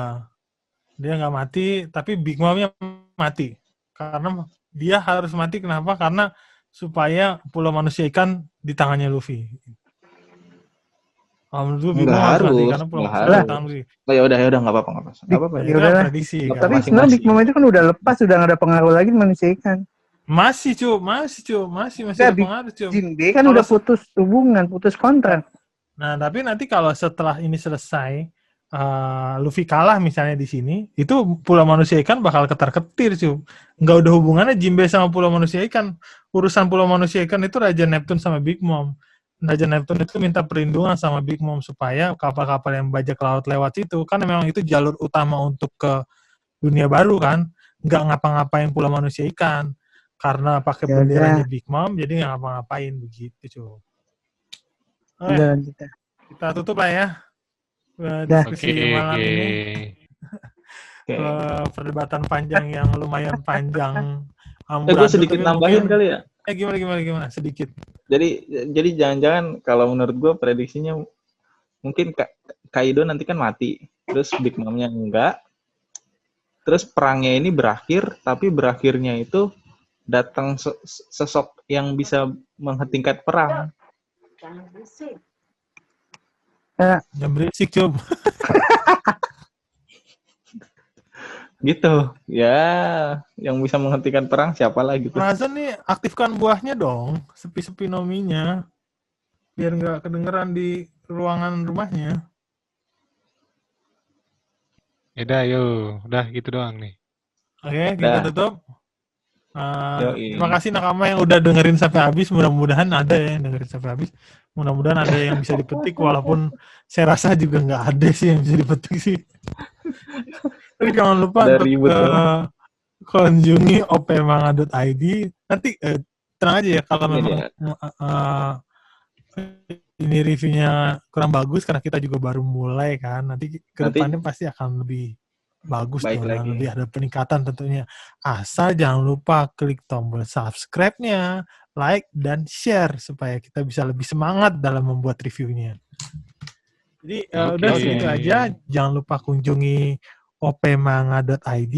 dia nggak mati, tapi Big Mom-nya mati. Karena dia harus mati, kenapa? Karena supaya Pulau Manusia Ikan di tangannya Luffy. Menurut gue Big Nggak Mom harus mati harus, karena Pulau nggak Manusia Ikan di harus. tangan Luffy. Oh, ya udah nggak apa-apa. Nggak apa-apa. Ya Itu kan udahlah. prediksi Tapi kan. Tapi masing-masing. sebenarnya Big Mom itu kan udah lepas, udah nggak ada pengaruh lagi manusia ikan. Masih Enggak, ada Big pengaruh, Cum. Jinbe kan Kalau udah putus hubungan, putus kontrak. Nah, tapi nanti kalau setelah ini selesai, Luffy kalah misalnya di sini, itu Pulau Manusia Ikan bakal ketar-ketir, Cum. Nggak ada hubungannya Jinbe sama Pulau Manusia Ikan. Urusan Pulau Manusia Ikan itu Raja Neptune sama Big Mom. Raja Neptune itu minta perlindungan sama Big Mom supaya kapal-kapal yang bajak laut lewat itu, kan memang itu jalur utama untuk ke dunia baru kan, nggak ngapa-ngapain Pulau Manusia Ikan. Karena pakai Ya benderanya udah. Big Mom, jadi nggak ngapa-ngapain begitu, Cum. Oke, Udah kita. kita tutup lah ya Dah. diskusi Oke. malam ini. Oke. Perdebatan panjang yang lumayan panjang. Gue sedikit nambahin kali ya. Gimana? Sedikit. Jadi jangan-jangan kalau menurut gue prediksinya mungkin Kaido nanti kan mati, terus Big Mom-nya enggak, terus perangnya ini berakhir, tapi berakhirnya itu datang sosok yang bisa menghentikan perang. Jangan berisik, Cum. Gitu. Ya, yang bisa menghentikan perang siapa lah gitu. Razan nih aktifkan buahnya dong, sepi-sepi nominya. Biar nggak kedengeran di ruangan rumahnya. Yaudah, udah gitu doang nih. Oke, kita Dah. tutup. Yoi. Terima kasih Nakama yang udah dengerin sampai habis. Mudah-mudahan ada ya yang dengerin sampai habis. Mudah-mudahan ada yang bisa dipetik, walaupun saya rasa juga nggak ada sih yang bisa dipetik sih. Tapi jangan lupa Ada untuk ribut kunjungi opmanga.id. Nanti tenang aja ya kalau Ini memang ini reviewnya kurang bagus karena kita juga baru mulai kan. Nanti ke depannya pasti akan lebih bagus baik dong, lagi. lebih ada peningkatan tentunya. Asal jangan lupa klik tombol subscribe-nya, like, dan share supaya kita bisa lebih semangat dalam membuat reviewnya. Jadi udah segitu aja. Jangan lupa kunjungi opmanga.id.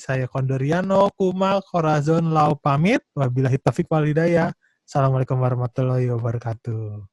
Saya Kondoriano, Kuma, Corazon, Lau pamit. Wabillahi taufiq wal hidayah. Assalamualaikum warahmatullahi wabarakatuh.